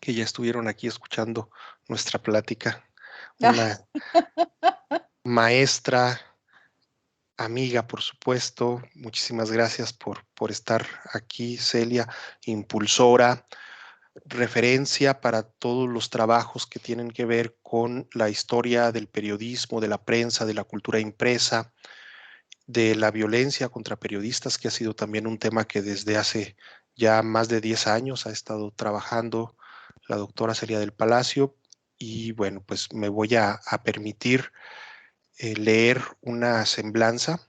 que ya estuvieron aquí escuchando nuestra plática. Ah, Una maestra, amiga, por supuesto. Muchísimas gracias por estar aquí, Celia, impulsora, referencia para todos los trabajos que tienen que ver con la historia del periodismo, de la prensa, de la cultura impresa, de la violencia contra periodistas, que ha sido también un tema que desde hace ya más de 10 años ha estado trabajando la doctora Celia del Palacio. Y bueno, pues me voy a permitir leer una semblanza.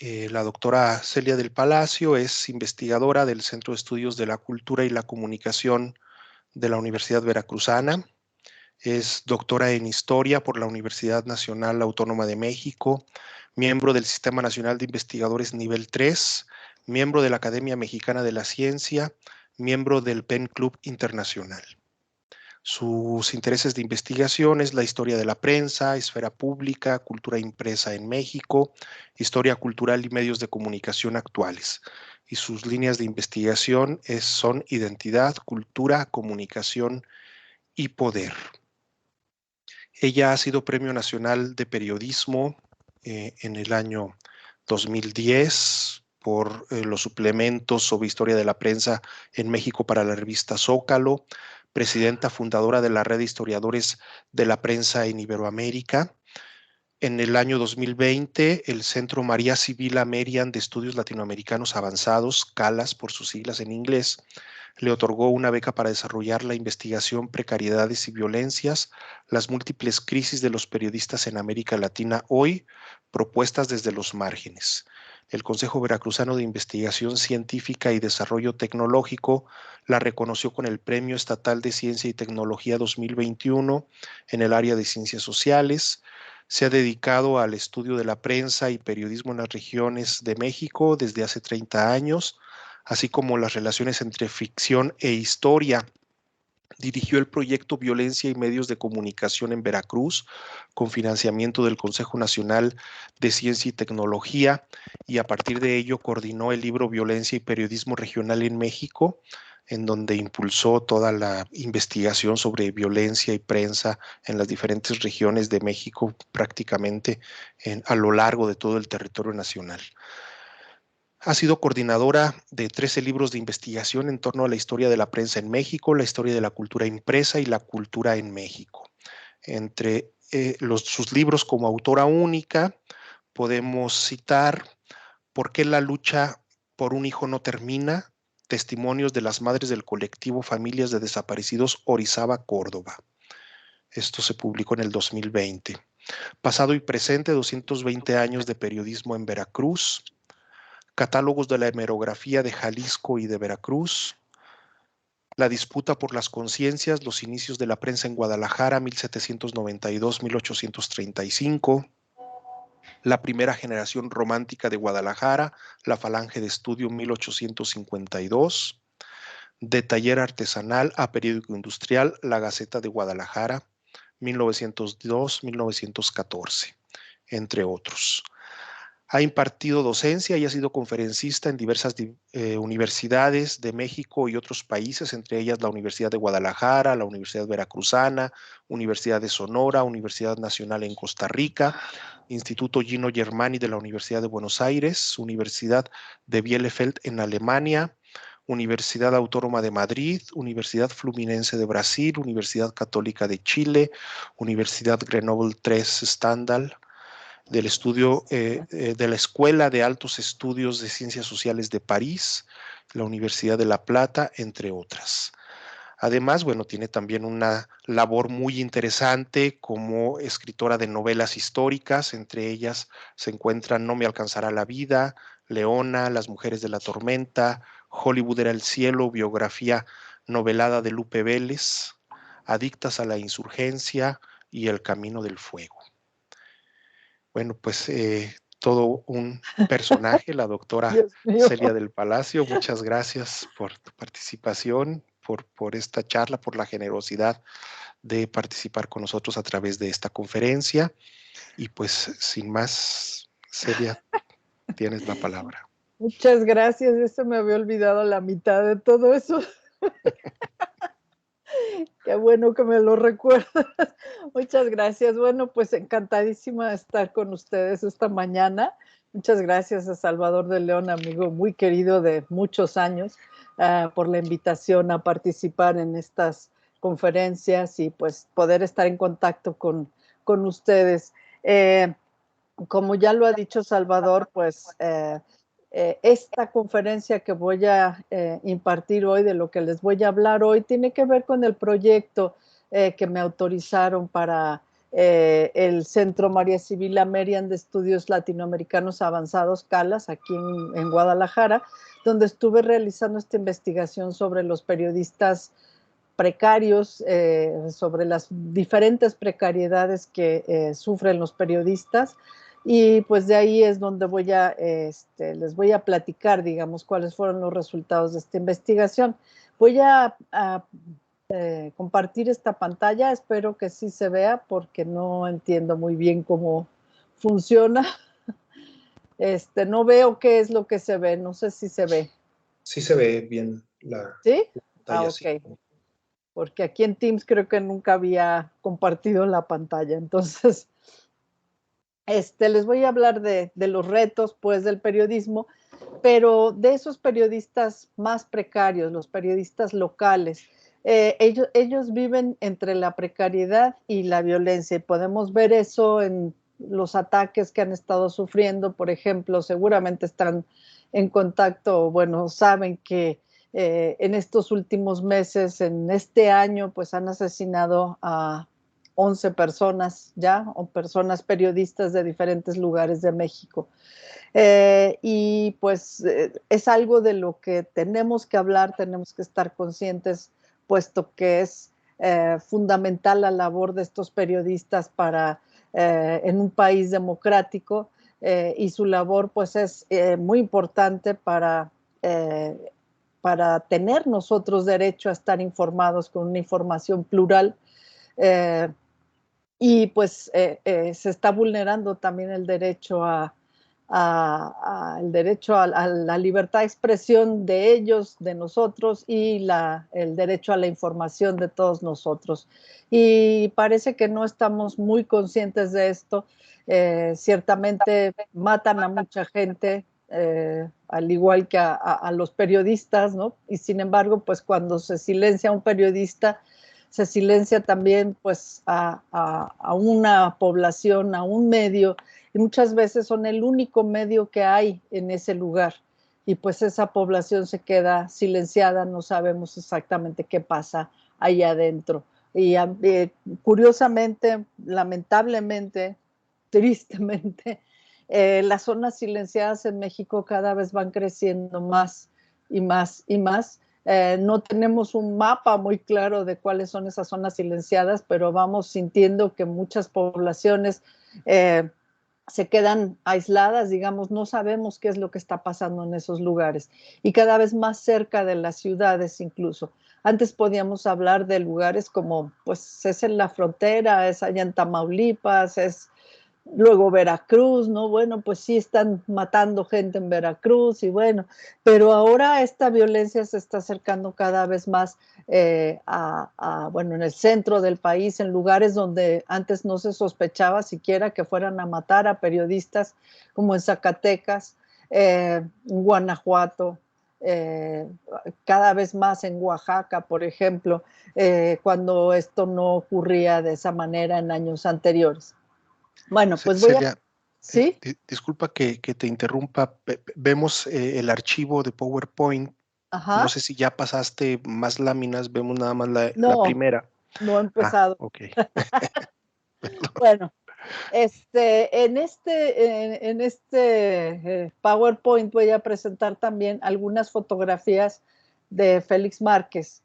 La doctora Celia del Palacio es investigadora del Centro de Estudios de la Cultura y la Comunicación de la Universidad Veracruzana. Es doctora en Historia por la Universidad Nacional Autónoma de México, miembro del Sistema Nacional de Investigadores Nivel 3, miembro de la Academia Mexicana de la Ciencia, miembro del PEN Club Internacional. Sus intereses de investigación es la historia de la prensa, esfera pública, cultura impresa en México, historia cultural y medios de comunicación actuales. Y sus líneas de investigación son identidad, cultura, comunicación y poder. Ella ha sido Premio Nacional de Periodismo en el año 2010 por los suplementos sobre historia de la prensa en México para la revista Zócalo, presidenta fundadora de la Red de Historiadores de la Prensa en Iberoamérica. En el año 2020, el Centro María Sibila Merian de Estudios Latinoamericanos Avanzados, CALAS por sus siglas en inglés, le otorgó una beca para desarrollar la investigación Precariedades y Violencias, las múltiples crisis de los periodistas en América Latina hoy, propuestas desde los márgenes. El Consejo Veracruzano de Investigación Científica y Desarrollo Tecnológico la reconoció con el Premio Estatal de Ciencia y Tecnología 2021 en el área de ciencias sociales. Se ha dedicado al estudio de la prensa y periodismo en las regiones de México desde hace 30 años, así como las relaciones entre ficción e historia. Dirigió el proyecto Violencia y Medios de Comunicación en Veracruz, con financiamiento del Consejo Nacional de Ciencia y Tecnología, y a partir de ello coordinó el libro Violencia y Periodismo Regional en México, en donde impulsó toda la investigación sobre violencia y prensa en las diferentes regiones de México, prácticamente a lo largo de todo el territorio nacional. Ha sido coordinadora de 13 libros de investigación en torno a la historia de la prensa en México, la historia de la cultura impresa y la cultura en México. Entre sus libros como autora única podemos citar ¿Por qué la lucha por un hijo no termina? Testimonios de las madres del colectivo Familias de Desaparecidos Orizaba, Córdoba. Esto se publicó en el 2020. Pasado y presente, 220 años de periodismo en Veracruz. Catálogos de la hemerografía de Jalisco y de Veracruz, la disputa por las conciencias, los inicios de la prensa en Guadalajara, 1792-1835, la primera generación romántica de Guadalajara, la Falange de Estudio, 1852, de taller artesanal a periódico industrial, la Gaceta de Guadalajara, 1902-1914, entre otros. Ha impartido docencia y ha sido conferencista en diversas universidades de México y otros países, entre ellas la Universidad de Guadalajara, la Universidad Veracruzana, Universidad de Sonora, Universidad Nacional en Costa Rica, Instituto Gino Germani de la Universidad de Buenos Aires, Universidad de Bielefeld en Alemania, Universidad Autónoma de Madrid, Universidad Fluminense de Brasil, Universidad Católica de Chile, Universidad Grenoble 3 Stendhal, del estudio de la Escuela de Altos Estudios de Ciencias Sociales de París, la Universidad de La Plata, entre otras. Además, bueno, tiene también una labor muy interesante como escritora de novelas históricas, entre ellas se encuentran No me alcanzará la vida, Leona, Las mujeres de la tormenta, Hollywood era el cielo, biografía novelada de Lupe Vélez, Adictas a la insurgencia y El camino del fuego. Bueno, pues todo un personaje, la doctora Dios mío. Celia del Palacio. Muchas gracias por tu participación, por esta charla, por la generosidad de participar con nosotros a través de esta conferencia. Y pues sin más, Celia, tienes la palabra. Muchas gracias. Eso me había olvidado la mitad de todo eso. Qué bueno que me lo recuerdas. Muchas gracias. Bueno, pues encantadísima de estar con ustedes esta mañana. Muchas gracias a Salvador de León, amigo muy querido de muchos años, por la invitación a participar en estas conferencias y pues poder estar en contacto con ustedes. Eh, Como ya lo ha dicho Salvador, pues esta conferencia que voy a impartir hoy, de lo que les voy a hablar hoy, tiene que ver con el proyecto que me autorizaron para el Centro María Sibila Merian de Estudios Latinoamericanos Avanzados, CALAS, aquí en Guadalajara, donde estuve realizando esta investigación sobre los periodistas precarios, sobre las diferentes precariedades que sufren los periodistas. Y pues de ahí es donde les voy a platicar, digamos, cuáles fueron los resultados de esta investigación. Voy a compartir esta pantalla, espero que sí se vea porque no entiendo muy bien cómo funciona. No veo qué es lo que se ve, no sé si se ve. Sí se ve bien la ¿Sí? Ah, pantalla, ok. sí. Porque aquí en Teams creo que nunca había compartido la pantalla. Entonces, les voy a hablar de los retos, pues, del periodismo, pero de esos periodistas más precarios, los periodistas locales. Ellos viven entre la precariedad y la violencia, y podemos ver eso en los ataques que han estado sufriendo. Por ejemplo, seguramente están en contacto, bueno, saben que en estos últimos meses, en este año, pues han asesinado a 11 personas ya, o personas periodistas de diferentes lugares de México. Y pues es algo de lo que tenemos que hablar, tenemos que estar conscientes, puesto que es fundamental la labor de estos periodistas para en un país democrático, y su labor pues es muy importante para tener nosotros derecho a estar informados con una información plural. Eh, y pues se está vulnerando también el derecho el derecho a la libertad de expresión de ellos, de nosotros, y el derecho a la información de todos nosotros. Y parece que no estamos muy conscientes de esto. Ciertamente matan a mucha gente, al igual que a los periodistas, ¿no? Y sin embargo, pues cuando se silencia a un periodista, se silencia también pues a una población, a un medio, y muchas veces son el único medio que hay en ese lugar, y pues esa población se queda silenciada, no sabemos exactamente qué pasa ahí adentro. Y curiosamente, lamentablemente, tristemente, las zonas silenciadas en México cada vez van creciendo más y más y más. No tenemos un mapa muy claro de cuáles son esas zonas silenciadas, pero vamos sintiendo que muchas poblaciones se quedan aisladas, digamos, no sabemos qué es lo que está pasando en esos lugares, y cada vez más cerca de las ciudades incluso. Antes podíamos hablar de lugares como, pues es en la frontera, es allá en Tamaulipas, es luego Veracruz, ¿no? Bueno, pues sí están matando gente en Veracruz, y bueno, pero ahora esta violencia se está acercando cada vez más bueno, en el centro del país, en lugares donde antes no se sospechaba siquiera que fueran a matar a periodistas, como en Zacatecas, en Guanajuato, eh, cada vez más en Oaxaca, por ejemplo, cuando esto no ocurría de esa manera en años anteriores. Bueno, pues voy a... Celia, ¿Sí? disculpa que te interrumpa. Vemos el archivo de PowerPoint. No Ajá. sé si ya pasaste más láminas, vemos nada más la No, primera. no he Ah, empezado. ok. Bueno, en este PowerPoint voy a presentar también algunas fotografías de Félix Márquez,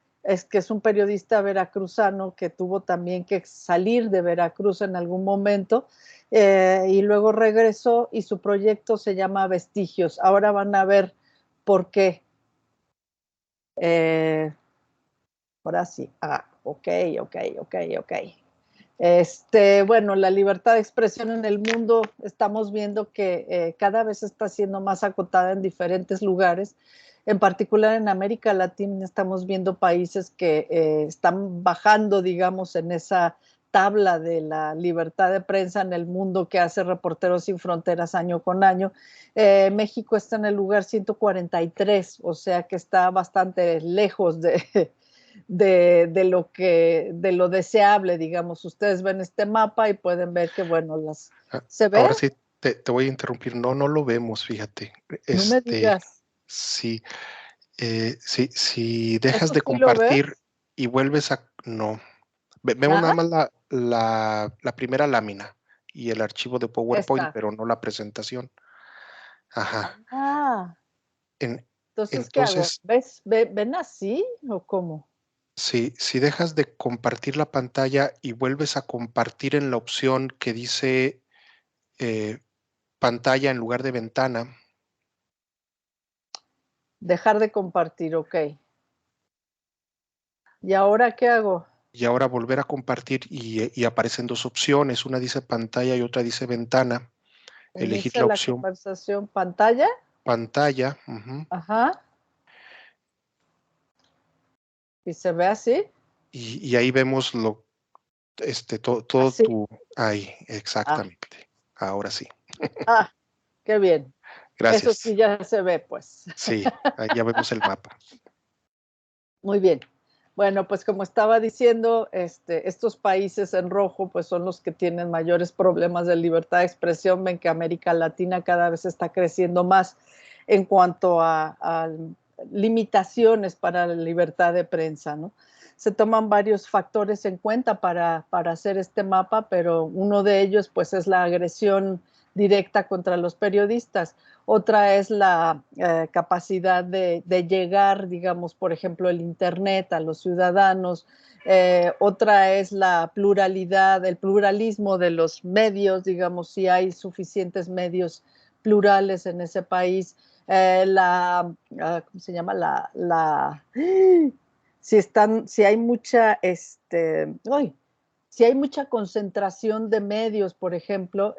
que es un periodista veracruzano que tuvo también que salir de Veracruz en algún momento, y luego regresó, y su proyecto se llama Vestigios. Ahora van a ver por qué. Eh, Ahora sí. Ah, ok, ok, ok, ok. Bueno, la libertad de expresión en el mundo, estamos viendo que cada vez está siendo más acotada en diferentes lugares. En particular en América Latina estamos viendo países que están bajando, digamos, en esa tabla de la libertad de prensa en el mundo que hace Reporteros Sin Fronteras año con año. México está en el lugar 143, o sea que está bastante lejos de lo deseable, digamos. Ustedes ven este mapa y pueden ver que, bueno, ¿se ve? Ahora sí te voy a interrumpir. No, no lo vemos, fíjate. No me digas. Sí, si dejas ¿Eso de sí lo compartir ves? y vuelves a... No, vemos nada Nada. más la primera lámina y el archivo de PowerPoint, Esta. pero no la presentación. Ajá. Ah, En- entonces, ¿qué hago? entonces, ¿Ven así o cómo? si dejas de compartir la pantalla y vuelves a compartir en la opción que dice eh, pantalla en lugar de ventana, Dejar de compartir, ok. ¿Y ahora qué hago? y ahora volver a compartir y aparecen dos opciones, una dice pantalla y otra dice ventana, elegir Inicia la la opción conversación pantalla. pantalla, ujú, Ajá. Y se ve así. y ahí vemos todo Así. ahí, Ah, exactamente. Ahora sí. ah, qué bien. Eso Gracias. sí ya se ve, pues. Sí, ahí ya vemos el mapa. Muy bien. Bueno, pues como estaba diciendo, estos países en rojo, pues son los que tienen mayores problemas de libertad de expresión. Ven que América Latina cada vez está creciendo más en cuanto a limitaciones para la libertad de prensa, ¿no? Se toman varios factores en cuenta para hacer este mapa, pero uno de ellos, pues, es la agresión directa contra los periodistas. Otra es la capacidad de llegar, digamos, por ejemplo, el Internet a los ciudadanos. Otra es la pluralidad, el pluralismo de los medios, digamos, si hay suficientes medios plurales en ese país. ¿Cómo se llama? Si hay mucha, si hay mucha concentración de medios, por ejemplo,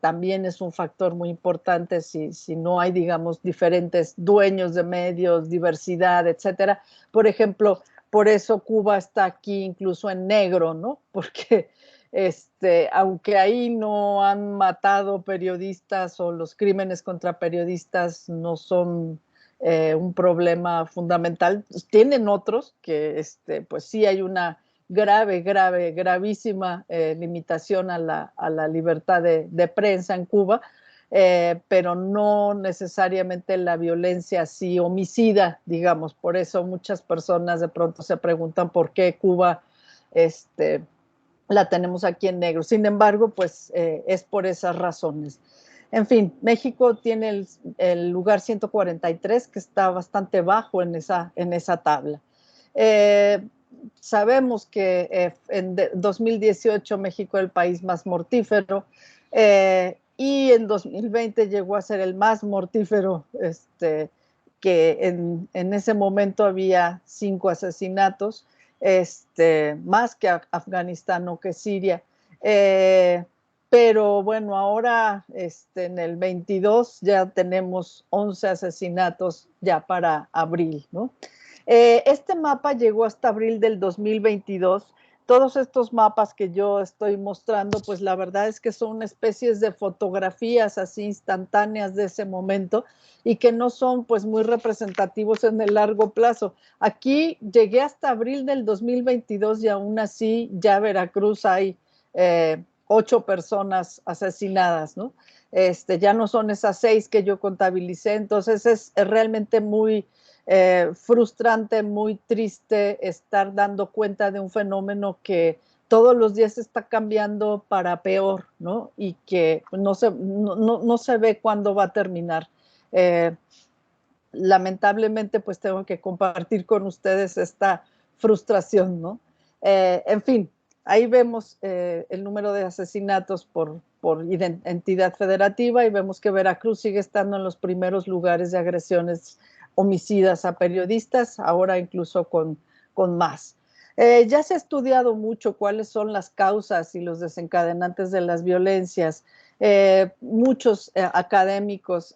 también es un factor muy importante si no hay, digamos, diferentes dueños de medios, diversidad, etcétera. Por ejemplo, por eso Cuba está aquí incluso en negro, ¿no? Porque aunque ahí no han matado periodistas o los crímenes contra periodistas no son un problema fundamental, tienen otros que, pues sí hay una gravísima limitación a la libertad de prensa en Cuba, pero no necesariamente la violencia así homicida, digamos. Por eso muchas personas de pronto se preguntan por qué Cuba este, la tenemos aquí en negro. Sin embargo, pues es por esas razones. En fin, México tiene el lugar 143, que está bastante bajo en esa tabla. Eh, Sabemos que en 2018 México era el país más mortífero y en 2020 llegó a ser el más mortífero, que en ese momento había 5 asesinatos, más que Afganistán o que Siria. Pero bueno, ahora en el 22 ya tenemos 11 asesinatos ya para abril, ¿no? Este mapa llegó hasta abril del 2022. Todos estos mapas que yo estoy mostrando, pues la verdad es que son especies de fotografías así instantáneas de ese momento y que no son pues muy representativos en el largo plazo. Aquí llegué hasta abril del 2022 y aún así ya Veracruz hay 8 personas asesinadas, ¿no? Ya no son esas 6 que yo contabilicé, entonces es realmente muy frustrante, muy triste estar dando cuenta de un fenómeno que todos los días está cambiando para peor, ¿no? Y que no se ve cuándo va a terminar. Eh, Lamentablemente, pues tengo que compartir con ustedes esta frustración, ¿no? En fin, ahí vemos el número de asesinatos por entidad federativa y vemos que Veracruz sigue estando en los primeros lugares de agresiones homicidas a periodistas, ahora incluso con más. Ya se ha estudiado mucho cuáles son las causas y los desencadenantes de las violencias. Muchos académicos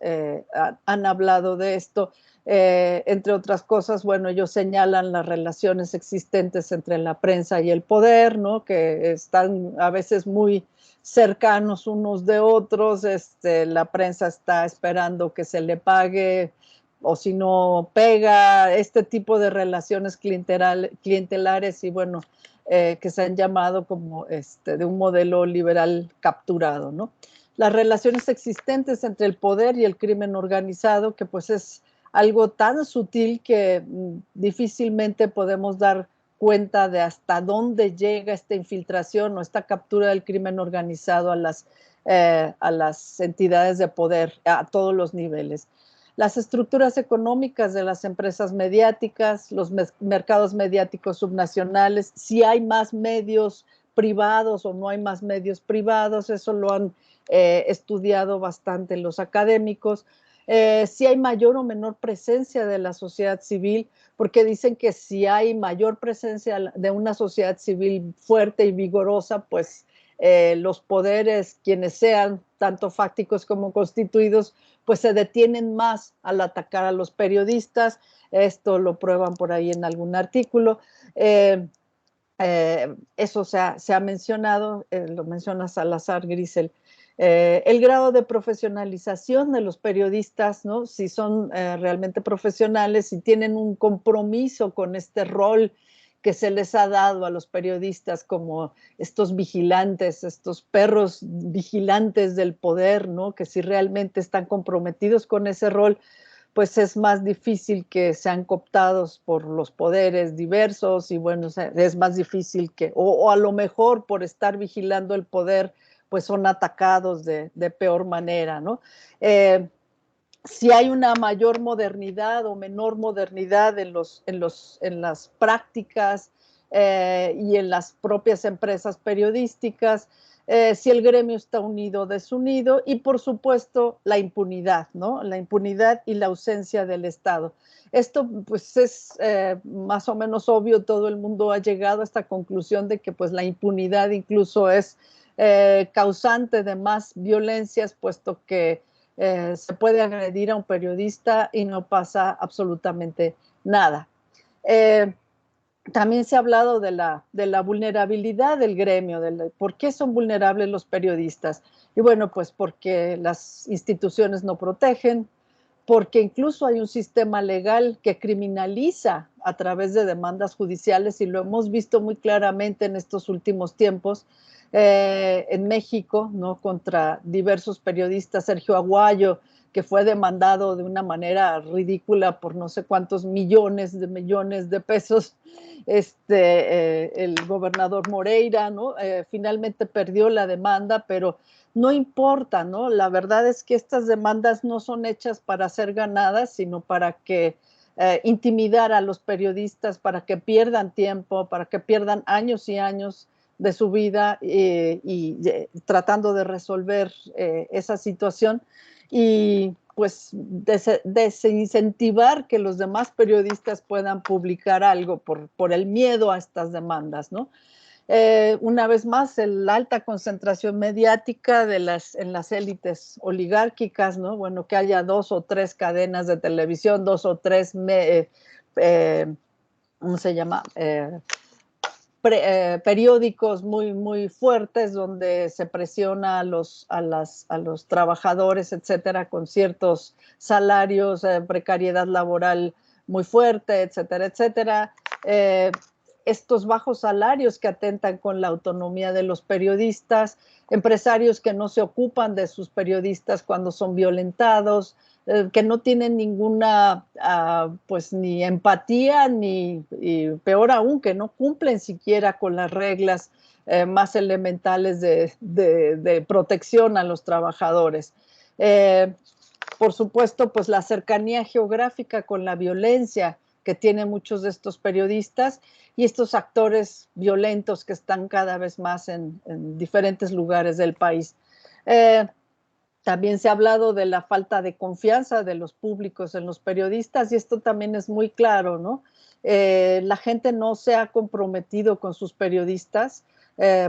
han hablado de esto. Entre otras cosas, bueno, ellos señalan las relaciones existentes entre la prensa y el poder, ¿no? Que están a veces muy cercanos unos de otros. La prensa está esperando que se le pague o si no pega, este tipo de relaciones clientelares y bueno, que se han llamado como de un modelo liberal capturado, ¿no? Las relaciones existentes entre el poder y el crimen organizado, que pues es algo tan sutil que difícilmente podemos dar cuenta de hasta dónde llega esta infiltración o esta captura del crimen organizado a las entidades de poder a todos los niveles. Las estructuras económicas de las empresas mediáticas, los mercados mediáticos subnacionales, si hay más medios privados o no hay más medios privados, eso lo han estudiado bastante los académicos. Si hay mayor o menor presencia de la sociedad civil, porque dicen que si hay mayor presencia de una sociedad civil fuerte y vigorosa, pues los poderes, quienes sean, tanto fácticos como constituidos, pues se detienen más al atacar a los periodistas. Esto lo prueban por ahí en algún artículo. Eso se ha mencionado, lo menciona Salazar Grisel. El grado de profesionalización de los periodistas, ¿no? Si son realmente profesionales, si tienen un compromiso con este rol que se les ha dado a los periodistas como estos vigilantes, estos perros vigilantes del poder, ¿no? Que si realmente están comprometidos con ese rol, pues es más difícil que sean cooptados por los poderes diversos y bueno, es más difícil que, o a lo mejor por estar vigilando el poder, pues son atacados de peor manera, ¿no? Si hay una mayor modernidad o menor modernidad en las prácticas y en las propias empresas periodísticas, si el gremio está unido o desunido y por supuesto la impunidad, ¿no? La impunidad y la ausencia del Estado. Esto pues es más o menos obvio, todo el mundo ha llegado a esta conclusión de que pues la impunidad incluso es causante de más violencias, puesto que se puede agredir a un periodista y no pasa absolutamente nada. Eh, También se ha hablado de la vulnerabilidad del gremio, por qué son vulnerables los periodistas. Y bueno, pues porque las instituciones no protegen, porque incluso hay un sistema legal que criminaliza a través de demandas judiciales y lo hemos visto muy claramente en estos últimos tiempos en México, ¿no? Contra diversos periodistas, Sergio Aguayo, que fue demandado de una manera ridícula por no sé cuántos millones de pesos, el gobernador Moreira, ¿no? Finalmente perdió la demanda, pero no importa, ¿no? La verdad es que estas demandas no son hechas para ser ganadas, sino para que intimidar a los periodistas, para que pierdan tiempo, para que pierdan años y años de su vida tratando de resolver esa situación y pues desincentivar que los demás periodistas puedan publicar algo por el miedo a estas demandas, ¿no? Una vez más, la alta concentración mediática en las élites oligárquicas, ¿no? Bueno, que haya 2 o 3 cadenas de televisión, 2 o 3, ¿cómo se llama? Periódicos muy fuertes donde se presiona a los trabajadores, etcétera, con ciertos salarios, precariedad laboral muy fuerte, etcétera, etcétera. Estos bajos salarios que atentan con la autonomía de los periodistas, empresarios que no se ocupan de sus periodistas cuando son violentados, que no tienen ninguna, pues ni empatía, y peor aún, que no cumplen siquiera con las reglas más elementales de protección a los trabajadores. Por supuesto, pues la cercanía geográfica con la violencia que tienen muchos de estos periodistas y estos actores violentos que están cada vez más en diferentes lugares del país. También se ha hablado de la falta de confianza de los públicos en los periodistas y esto también es muy claro, ¿no? La gente no se ha comprometido con sus periodistas.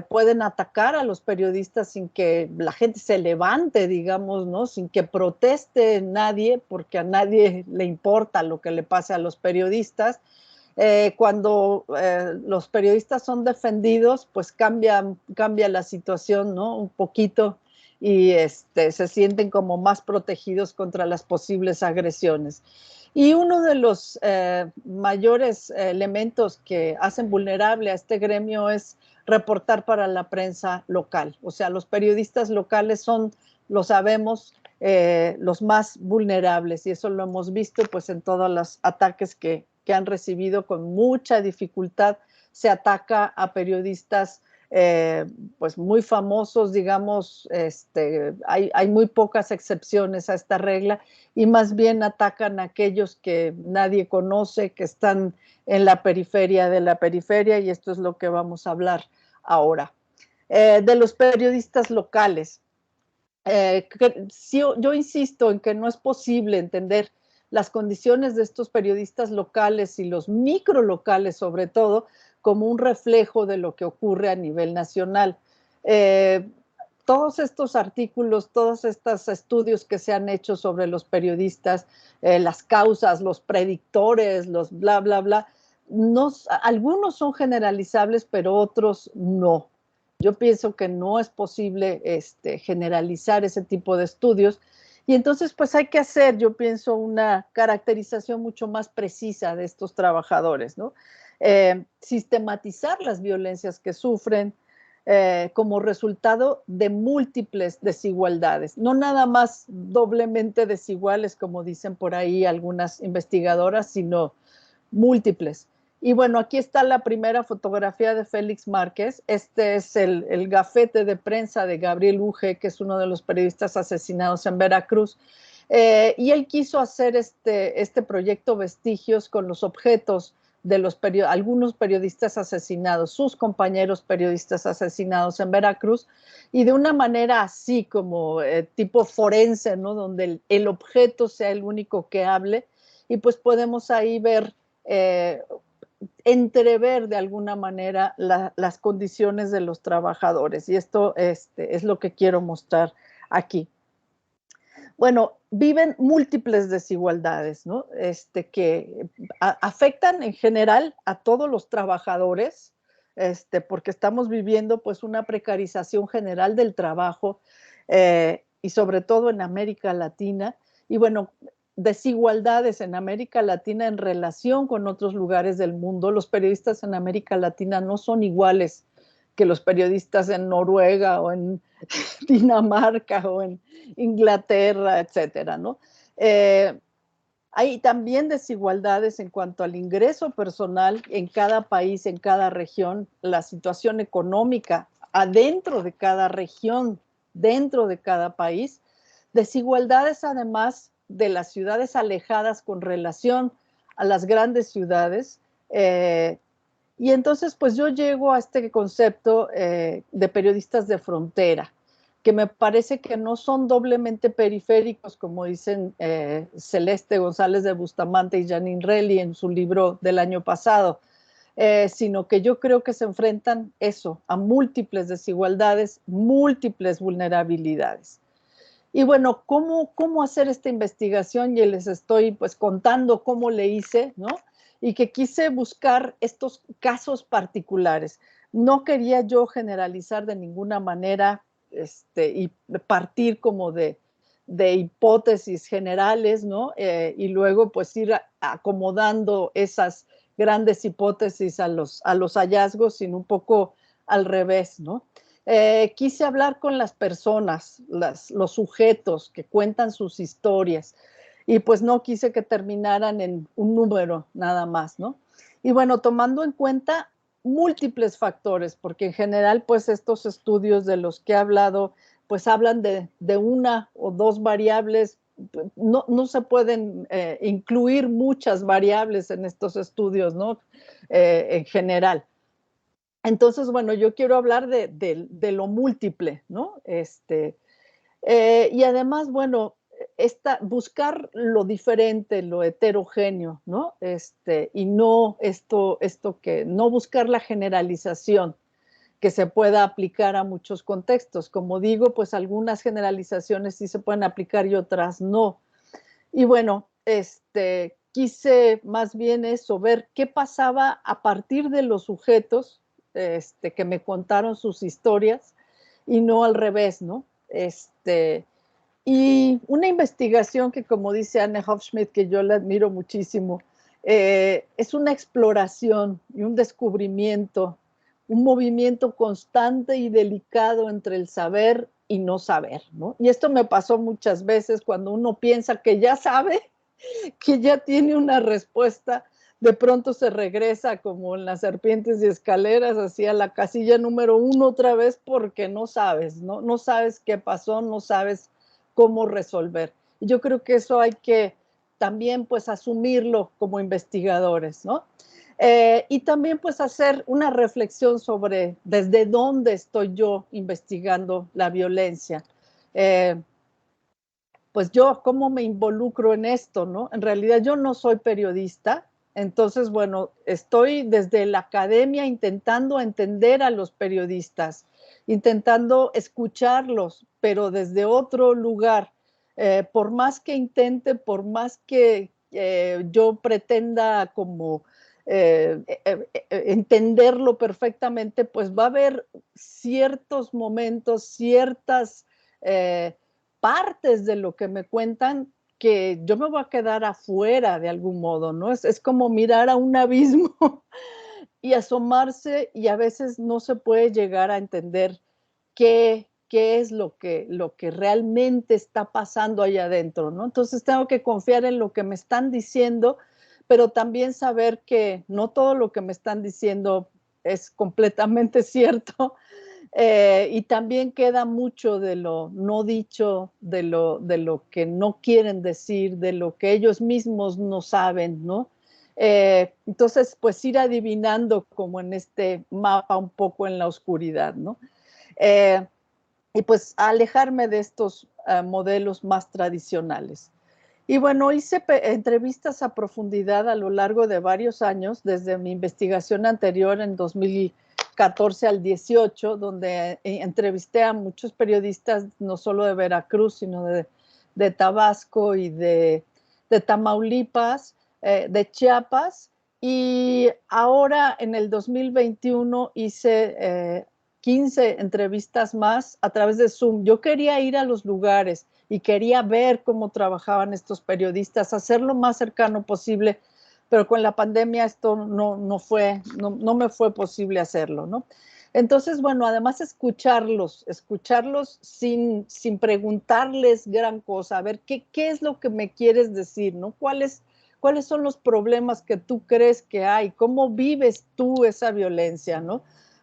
pueden atacar a los periodistas sin que la gente se levante, digamos, ¿no? Sin que proteste nadie, porque a nadie le importa lo que le pase a los periodistas. Cuando los periodistas son defendidos, pues cambia la situación, ¿no? Un poquito, y se sienten como más protegidos contra las posibles agresiones. Y uno de los mayores elementos que hacen vulnerable a este gremio es reportar para la prensa local. O sea, los periodistas locales son, lo sabemos, los más vulnerables, y eso lo hemos visto pues en todos los ataques que han recibido con mucha dificultad. Se ataca a periodistas pues muy famosos, digamos, hay muy pocas excepciones a esta regla, y más bien atacan a aquellos que nadie conoce, que están en la periferia de la periferia, y esto es lo que vamos a hablar ahora. De los periodistas locales. Yo insisto en que no es posible entender las condiciones de estos periodistas locales y los microlocales sobre todo como un reflejo de lo que ocurre a nivel nacional. Todos estos artículos, todos estos estudios que se han hecho sobre los periodistas, las causas, los predictores, los bla, bla, bla, algunos son generalizables, pero otros no. Yo pienso que no es posible generalizar ese tipo de estudios, y entonces pues hay que hacer, yo pienso, una caracterización mucho más precisa de estos trabajadores, ¿no? Sistematizar las violencias que sufren como resultado de múltiples desigualdades, no nada más doblemente desiguales, como dicen por ahí algunas investigadoras, sino múltiples. Y bueno, aquí está la primera fotografía de Félix Márquez. Este es el gafete de prensa de Gabriel Uge, que es uno de los periodistas asesinados en Veracruz. Y él quiso hacer este proyecto Vestigios con los objetos de algunos periodistas asesinados, sus compañeros periodistas asesinados en Veracruz, y de una manera así como tipo forense, ¿no? Donde el objeto sea el único que hable, y pues podemos ahí ver, entrever de alguna manera las condiciones de los trabajadores, y esto es lo que quiero mostrar aquí. Bueno, viven múltiples desigualdades, ¿no? Que afectan en general a todos los trabajadores, porque estamos viviendo pues una precarización general del trabajo, y sobre todo en América Latina. Y bueno, desigualdades en América Latina en relación con otros lugares del mundo. Los periodistas en América Latina no son iguales que los periodistas en Noruega o en Dinamarca o en Inglaterra, etcétera, ¿no? Hay también desigualdades en cuanto al ingreso personal en cada país, en cada región, la situación económica adentro de cada región, dentro de cada país, desigualdades además de las ciudades alejadas con relación a las grandes ciudades. Y entonces, pues yo llego a este concepto de periodistas de frontera, que me parece que no son doblemente periféricos, como dicen Celeste González de Bustamante y Janine Relly en su libro del año pasado, sino que yo creo que se enfrentan eso, a múltiples desigualdades, múltiples vulnerabilidades. Y bueno, ¿cómo hacer esta investigación? Y les estoy pues contando cómo le hice, ¿no? Y que quise buscar estos casos particulares. No quería yo generalizar de ninguna manera y partir como de hipótesis generales, ¿no? Y luego pues ir acomodando esas grandes hipótesis a los hallazgos, sino un poco al revés, ¿no? Quise hablar con las personas, los sujetos que cuentan sus historias, y pues no quise que terminaran en un número nada más, ¿no? Y bueno, tomando en cuenta múltiples factores, porque en general pues estos estudios de los que he hablado pues hablan de una o dos variables. No se pueden incluir muchas variables en estos estudios, ¿no? En general. Entonces, bueno, yo quiero hablar de lo múltiple, ¿no? Y además, bueno, buscar lo diferente, lo heterogéneo, ¿no? Y no no buscar la generalización. que se pueda aplicar a muchos contextos. Como digo, pues algunas generalizaciones sí se pueden aplicar y otras no. Y bueno, quise más bien eso, ver qué pasaba a partir de los sujetos que me contaron sus historias y no al revés, ¿no? Y una investigación que, como dice Anne Hofschmidt, que yo la admiro muchísimo, es una exploración y un descubrimiento, un movimiento constante y delicado entre el saber y no saber, ¿no? Y esto me pasó muchas veces cuando uno piensa que ya sabe, que ya tiene una respuesta, de pronto se regresa como en las serpientes y escaleras hacia la casilla número 1 otra vez porque no sabes, ¿no? No sabes qué pasó, no sabes cómo resolver. Y yo creo que eso hay que también pues asumirlo como investigadores, ¿no? Y también pues hacer una reflexión sobre desde dónde estoy yo investigando la violencia. Pues yo, ¿cómo me involucro en esto, no? En realidad yo no soy periodista, entonces, bueno, estoy desde la academia intentando entender a los periodistas, intentando escucharlos, pero desde otro lugar. Por más que intente, por más que yo pretenda como entenderlo perfectamente, pues va a haber ciertos momentos, ciertas partes de lo que me cuentan que yo me voy a quedar afuera de algún modo, ¿no? Es como mirar a un abismo y asomarse y a veces no se puede llegar a entender qué es lo que realmente está pasando allá adentro, ¿no? Entonces tengo que confiar en lo que me están diciendo, pero también saber que no todo lo que me están diciendo es completamente cierto. Y también queda mucho de lo no dicho, de lo que no quieren decir, de lo que ellos mismos no saben, ¿no? Entonces, pues ir adivinando como en este mapa un poco en la oscuridad, ¿no? Eh, y pues alejarme de estos modelos más tradicionales. Y bueno, hice entrevistas a profundidad a lo largo de varios años, desde mi investigación anterior en 2014 al 18, donde entrevisté a muchos periodistas, no solo de Veracruz, sino de Tabasco y de Tamaulipas, de Chiapas. Y ahora en el 2021 hice 15 entrevistas más a través de Zoom. Yo quería ir a los lugares y quería ver cómo trabajaban estos periodistas, hacer lo más cercano posible, pero con la pandemia esto no me fue posible hacerlo, ¿no? Entonces, bueno, además escucharlos sin preguntarles gran cosa, a ver qué es lo que me quieres decir, ¿no? ¿Cuáles son los problemas que tú crees que hay? ¿Cómo vives tú esa violencia, no?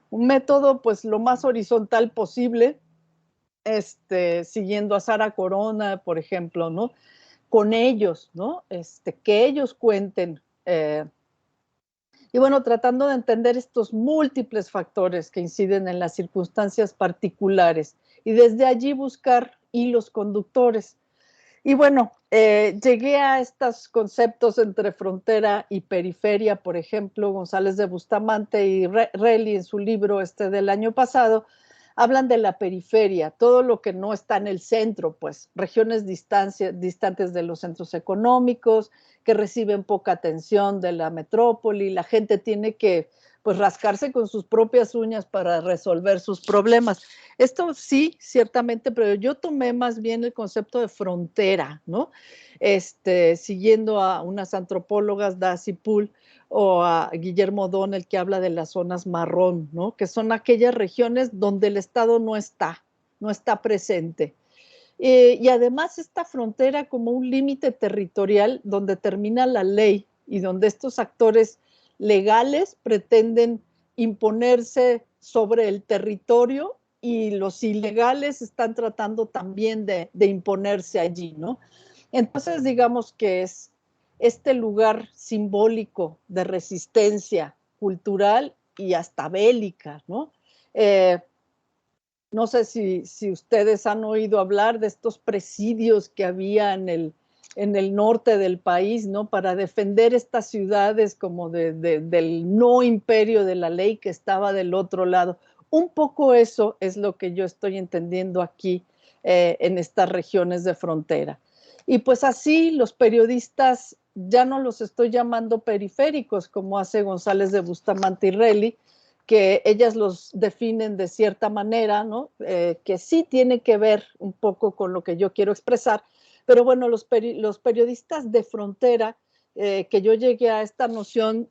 Un método, pues, lo más horizontal posible, siguiendo a Sara Corona, por ejemplo, ¿no? Con ellos, ¿no? Que ellos cuenten. Y bueno, tratando de entender estos múltiples factores que inciden en las circunstancias particulares y desde allí buscar hilos conductores. Y bueno, llegué a estos conceptos entre frontera y periferia, por ejemplo, González de Bustamante y Relly en su libro del año pasado, hablan de la periferia, todo lo que no está en el centro, pues regiones distantes de los centros económicos, que reciben poca atención de la metrópoli, la gente tiene que pues rascarse con sus propias uñas para resolver sus problemas. Esto sí, ciertamente, pero yo tomé más bien el concepto de frontera, ¿no? Siguiendo a unas antropólogas, Darcy Poole, o a Guillermo O'Donnell, que habla de las zonas marrón, ¿no? Que son aquellas regiones donde el Estado no está presente. Y además esta frontera como un límite territorial donde termina la ley y donde estos actores legales pretenden imponerse sobre el territorio y los ilegales están tratando también de imponerse allí, ¿no? Entonces, digamos que es este lugar simbólico de resistencia cultural y hasta bélica, ¿no? No sé si ustedes han oído hablar de estos presidios que había en el norte del país, ¿no? Para defender estas ciudades como del no imperio de la ley que estaba del otro lado. Un poco eso es lo que yo estoy entendiendo aquí en estas regiones de frontera. Y pues así los periodistas ya no los estoy llamando periféricos, como hace González de Bustamante y Relli, que ellas los definen de cierta manera, ¿no? Que sí tiene que ver un poco con lo que yo quiero expresar, pero bueno, los periodistas de frontera, que yo llegué a esta noción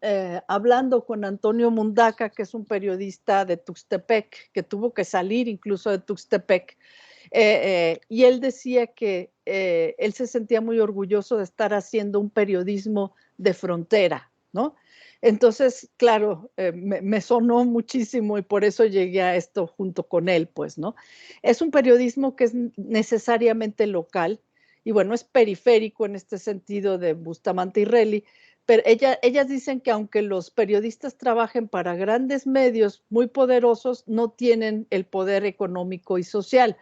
hablando con Antonio Mundaca, que es un periodista de Tuxtepec, que tuvo que salir incluso de Tuxtepec, y él decía que él se sentía muy orgulloso de estar haciendo un periodismo de frontera, ¿no? Entonces, claro, me sonó muchísimo y por eso llegué a esto junto con él, pues, ¿no? Es un periodismo que es necesariamente local y bueno, es periférico en este sentido de Bustamante y Relli, pero ellas dicen que aunque los periodistas trabajen para grandes medios muy poderosos, no tienen el poder económico y social.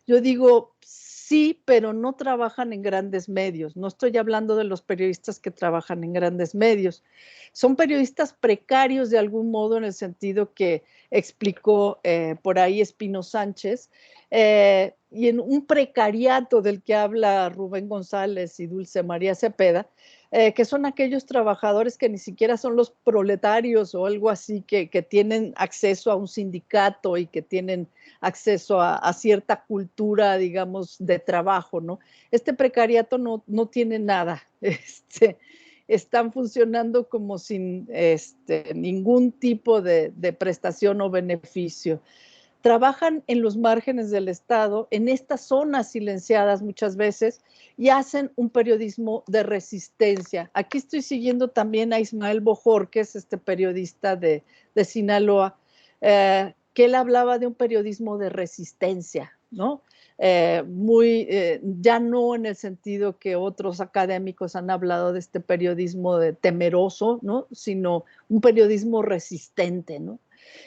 Yo digo, sí, pero no trabajan en grandes medios. No estoy hablando de los periodistas que trabajan en grandes medios. Son periodistas precarios de algún modo en el sentido que explicó por ahí Espino Sánchez, y en un precariato del que habla Rubén González y Dulce María Cepeda, que son aquellos trabajadores que ni siquiera son los proletarios o algo así, que tienen acceso a un sindicato y que tienen acceso a cierta cultura, digamos, de trabajo, ¿no? Este precariato no tiene nada, están funcionando como sin ningún tipo de prestación o beneficio. Trabajan en los márgenes del Estado, en estas zonas silenciadas muchas veces, y hacen un periodismo de resistencia. Aquí estoy siguiendo también a Ismael Bojorquez, este periodista de Sinaloa, que él hablaba de un periodismo de resistencia, ¿no? Ya no en el sentido que otros académicos han hablado de este periodismo de temeroso, ¿no? Sino un periodismo resistente, ¿no?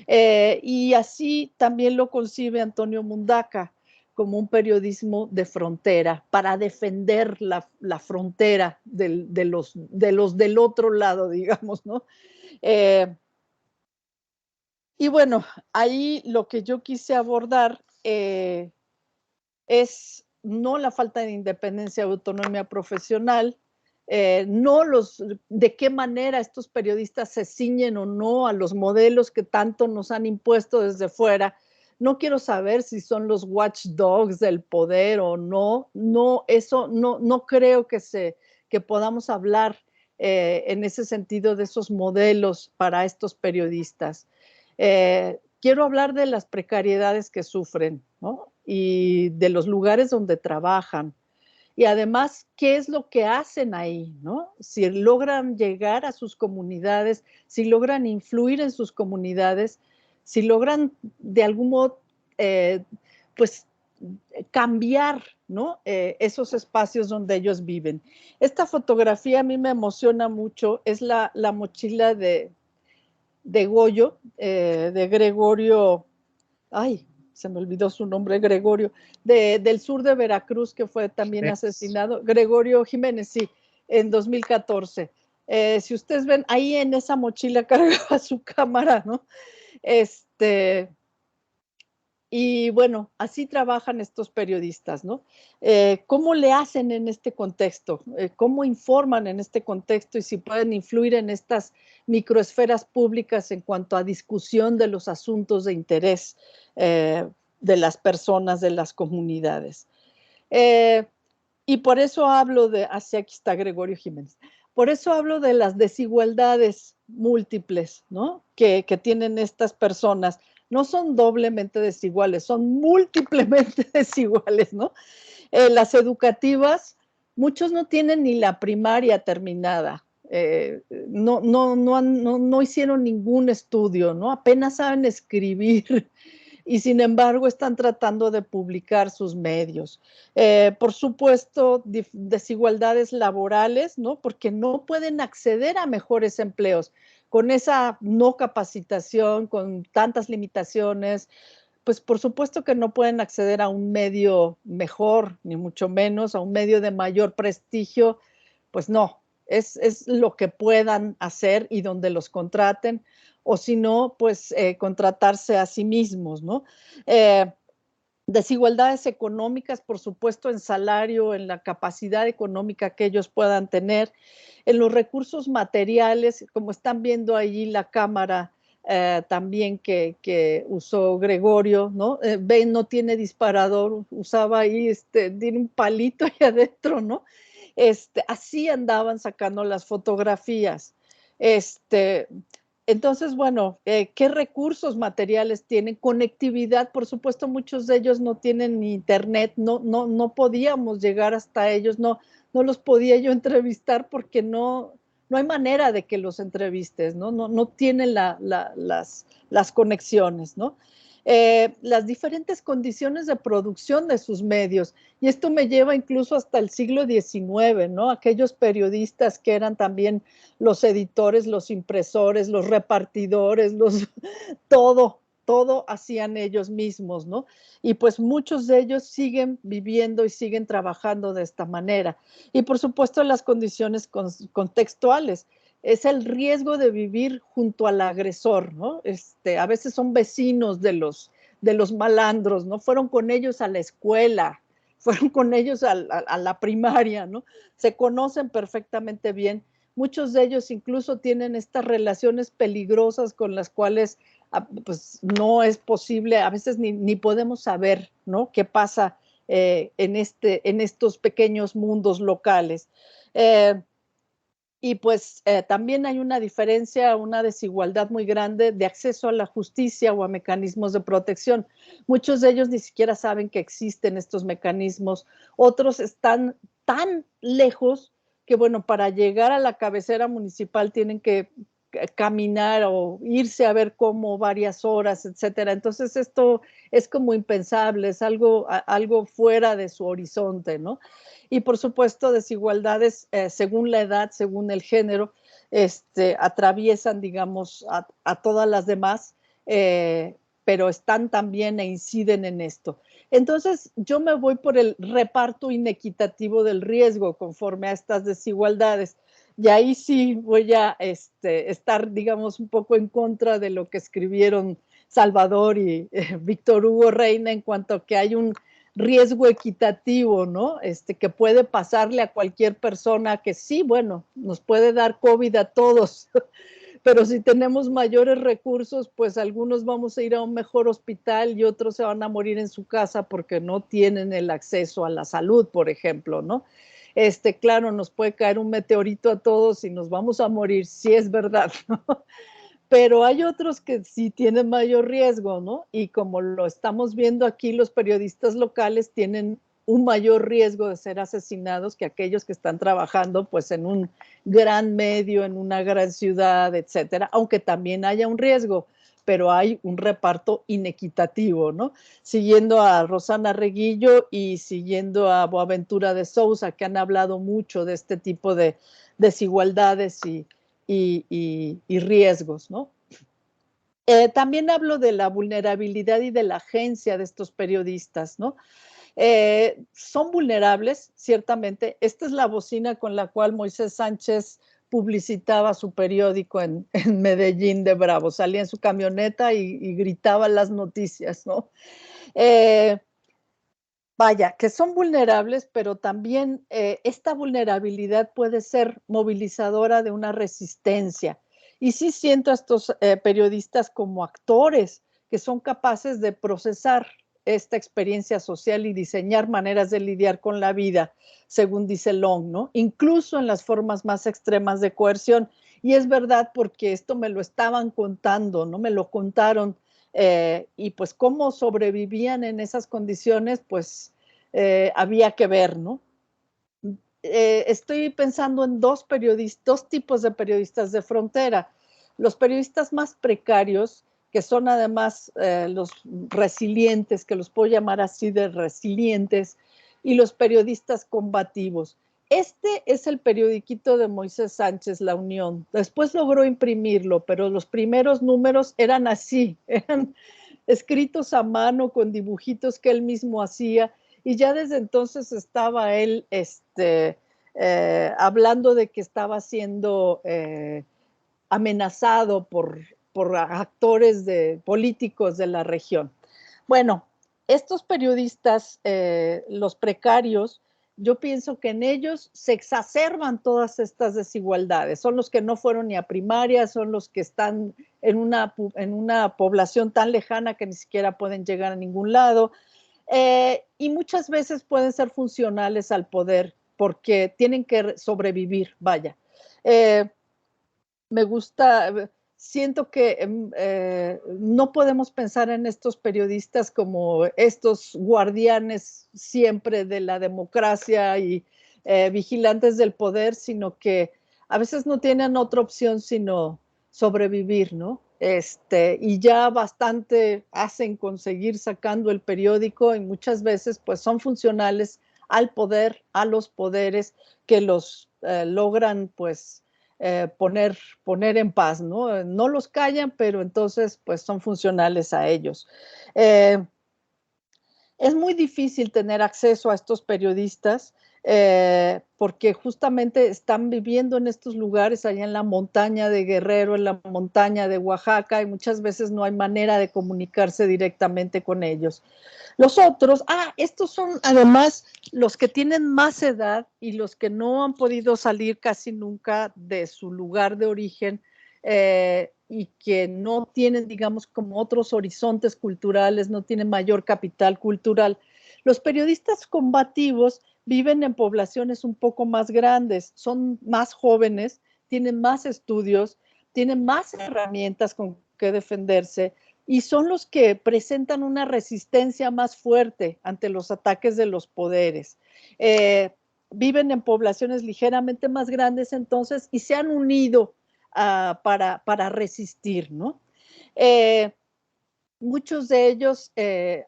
Y así también lo concibe Antonio Mundaca como un periodismo de frontera, para defender la frontera de los del otro lado, digamos, ¿no? Eh, y bueno, ahí lo que yo quise abordar es no la falta de independencia y autonomía profesional, no de qué manera estos periodistas se ciñen o no a los modelos que tanto nos han impuesto desde fuera. No quiero saber si son los watchdogs del poder o no. No, eso no creo que podamos hablar en ese sentido de esos modelos para estos periodistas. Quiero hablar de las precariedades que sufren, ¿no? Y de los lugares donde trabajan. Y además, ¿qué es lo que hacen ahí, ¿no? Si logran llegar a sus comunidades, si logran influir en sus comunidades, si logran de algún modo, pues, cambiar, ¿no? Esos espacios donde ellos viven. Esta fotografía a mí me emociona mucho, es la mochila de Goyo, de Gregorio, ay, se me olvidó su nombre, Gregorio, del sur de Veracruz, que fue también asesinado, Gregorio Jiménez, sí, en 2014. Si ustedes ven, ahí en esa mochila cargaba su cámara, ¿no? Y bueno, así trabajan estos periodistas, ¿no? ¿Cómo le hacen en este contexto? ¿Cómo informan en este contexto y si pueden influir en estas microesferas públicas en cuanto a discusión de los asuntos de interés de las personas, de las comunidades? Eh, y por eso hablo aquí está Gregorio Jiménez, por eso hablo de las desigualdades múltiples, ¿no? Que tienen estas personas. No son doblemente desiguales, son múltiplemente desiguales, ¿no? Las educativas, muchos no tienen ni la primaria terminada, no hicieron ningún estudio, ¿no? Apenas saben escribir y sin embargo están tratando de publicar sus medios. Por supuesto, desigualdades laborales, ¿no? Porque no pueden acceder a mejores empleos con esa no capacitación, con tantas limitaciones, pues por supuesto que no pueden acceder a un medio mejor, ni mucho menos, a un medio de mayor prestigio, pues no, es lo que puedan hacer y donde los contraten, o si no, pues contratarse a sí mismos, ¿no? Eh, Desigualdades económicas, por supuesto, en salario, en la capacidad económica que ellos puedan tener, en los recursos materiales, como están viendo allí la cámara también que usó Gregorio, ¿no? Ven, no tiene disparador, usaba ahí, tiene un palito ahí adentro, ¿no? Así andaban sacando las fotografías. Este, entonces, bueno, ¿qué recursos materiales tienen? Conectividad, por supuesto, muchos de ellos no tienen ni internet, no podíamos llegar hasta ellos, no los podía yo entrevistar porque no hay manera de que los entrevistes, no tienen las conexiones, ¿no? Las diferentes condiciones de producción de sus medios. Y esto me lleva incluso hasta el siglo XIX, ¿no? Aquellos periodistas que eran también los editores, los impresores, los repartidores, todo hacían ellos mismos, ¿no? Y pues muchos de ellos siguen viviendo y siguen trabajando de esta manera. Y por supuesto las condiciones contextuales. Es el riesgo de vivir junto al agresor, ¿no? A veces son vecinos de los malandros, ¿no? Fueron con ellos a la escuela, fueron con ellos a la primaria, ¿no? Se conocen perfectamente bien. Muchos de ellos incluso tienen estas relaciones peligrosas con las cuales pues no es posible, a veces ni podemos saber, ¿no? Qué pasa en estos pequeños mundos locales. Y pues también hay una diferencia, una desigualdad muy grande de acceso a la justicia o a mecanismos de protección. Muchos de ellos ni siquiera saben que existen estos mecanismos. Otros están tan lejos que, bueno, para llegar a la cabecera municipal tienen que caminar o irse a ver cómo varias horas, etcétera. Entonces esto es como impensable, es algo fuera de su horizonte, ¿no? Y por supuesto desigualdades según la edad, según el género, atraviesan, digamos, a todas las demás, pero están también e inciden en esto. Entonces, yo me voy por el reparto inequitativo del riesgo conforme a estas desigualdades. Y ahí sí voy a estar, digamos, un poco en contra de lo que escribieron Salvador y Víctor Hugo Reina en cuanto a que hay un riesgo equitativo, ¿no? Que puede pasarle a cualquier persona que sí, bueno, nos puede dar COVID a todos, pero si tenemos mayores recursos, pues algunos vamos a ir a un mejor hospital y otros se van a morir en su casa porque no tienen el acceso a la salud, por ejemplo, ¿no? Claro, nos puede caer un meteorito a todos y nos vamos a morir, sí es verdad, ¿no? Pero hay otros que sí tienen mayor riesgo, ¿no? Y como lo estamos viendo aquí, los periodistas locales tienen un mayor riesgo de ser asesinados que aquellos que están trabajando pues en un gran medio, en una gran ciudad, etcétera, aunque también haya un riesgo, pero hay un reparto inequitativo, ¿no? Siguiendo a Rosana Reguillo y siguiendo a Boaventura de Sousa, que han hablado mucho de este tipo de desigualdades y riesgos, ¿no? También hablo de la vulnerabilidad y de la agencia de estos periodistas, ¿no? Son vulnerables, ciertamente. Esta es la bocina con la cual Moisés Sánchez publicitaba su periódico en Medellín de Bravo. Salía en su camioneta y gritaba las noticias, ¿no? Eh, Vaya, que son vulnerables, pero también esta vulnerabilidad puede ser movilizadora de una resistencia. Y sí siento a estos periodistas como actores que son capaces de procesar esta experiencia social y diseñar maneras de lidiar con la vida, según dice Long, ¿no? Incluso en las formas más extremas de coerción. Y es verdad porque esto me lo estaban contando, ¿no? Me lo contaron y pues cómo sobrevivían en esas condiciones, pues había que ver, ¿no? Estoy pensando en dos tipos de periodistas de frontera. Los periodistas más precarios, que son además los resilientes, que los puedo llamar así de resilientes, y los periodistas combativos. Este es el periodiquito de Moisés Sánchez, La Unión. Después logró imprimirlo, pero los primeros números eran así, eran escritos a mano con dibujitos que él mismo hacía y ya desde entonces estaba él hablando de que estaba siendo amenazado por actores políticos de la región. Bueno, estos periodistas, los precarios, yo pienso que en ellos se exacerban todas estas desigualdades. Son los que no fueron ni a primaria, son los que están en una población tan lejana que ni siquiera pueden llegar a ningún lado. Y muchas veces pueden ser funcionales al poder porque tienen que sobrevivir, vaya. Me gusta, siento que no podemos pensar en estos periodistas como estos guardianes siempre de la democracia y vigilantes del poder, sino que a veces no tienen otra opción sino sobrevivir, ¿no? Y ya bastante hacen conseguir sacando el periódico y muchas veces pues son funcionales al poder, a los poderes que los logran pues poner en paz, ¿no? No los callan, pero entonces pues son funcionales a ellos. Es muy difícil tener acceso a estos periodistas porque justamente están viviendo en estos lugares, allá en la montaña de Guerrero, en la montaña de Oaxaca, y muchas veces no hay manera de comunicarse directamente con ellos. Los otros, estos son además los que tienen más edad y los que no han podido salir casi nunca de su lugar de origen y que no tienen, digamos, como otros horizontes culturales, no tienen mayor capital cultural. Los periodistas combativos viven en poblaciones un poco más grandes, son más jóvenes, tienen más estudios, tienen más herramientas con que defenderse y son los que presentan una resistencia más fuerte ante los ataques de los poderes. Viven en poblaciones ligeramente más grandes entonces y se han unido para resistir, ¿no? Muchos de ellos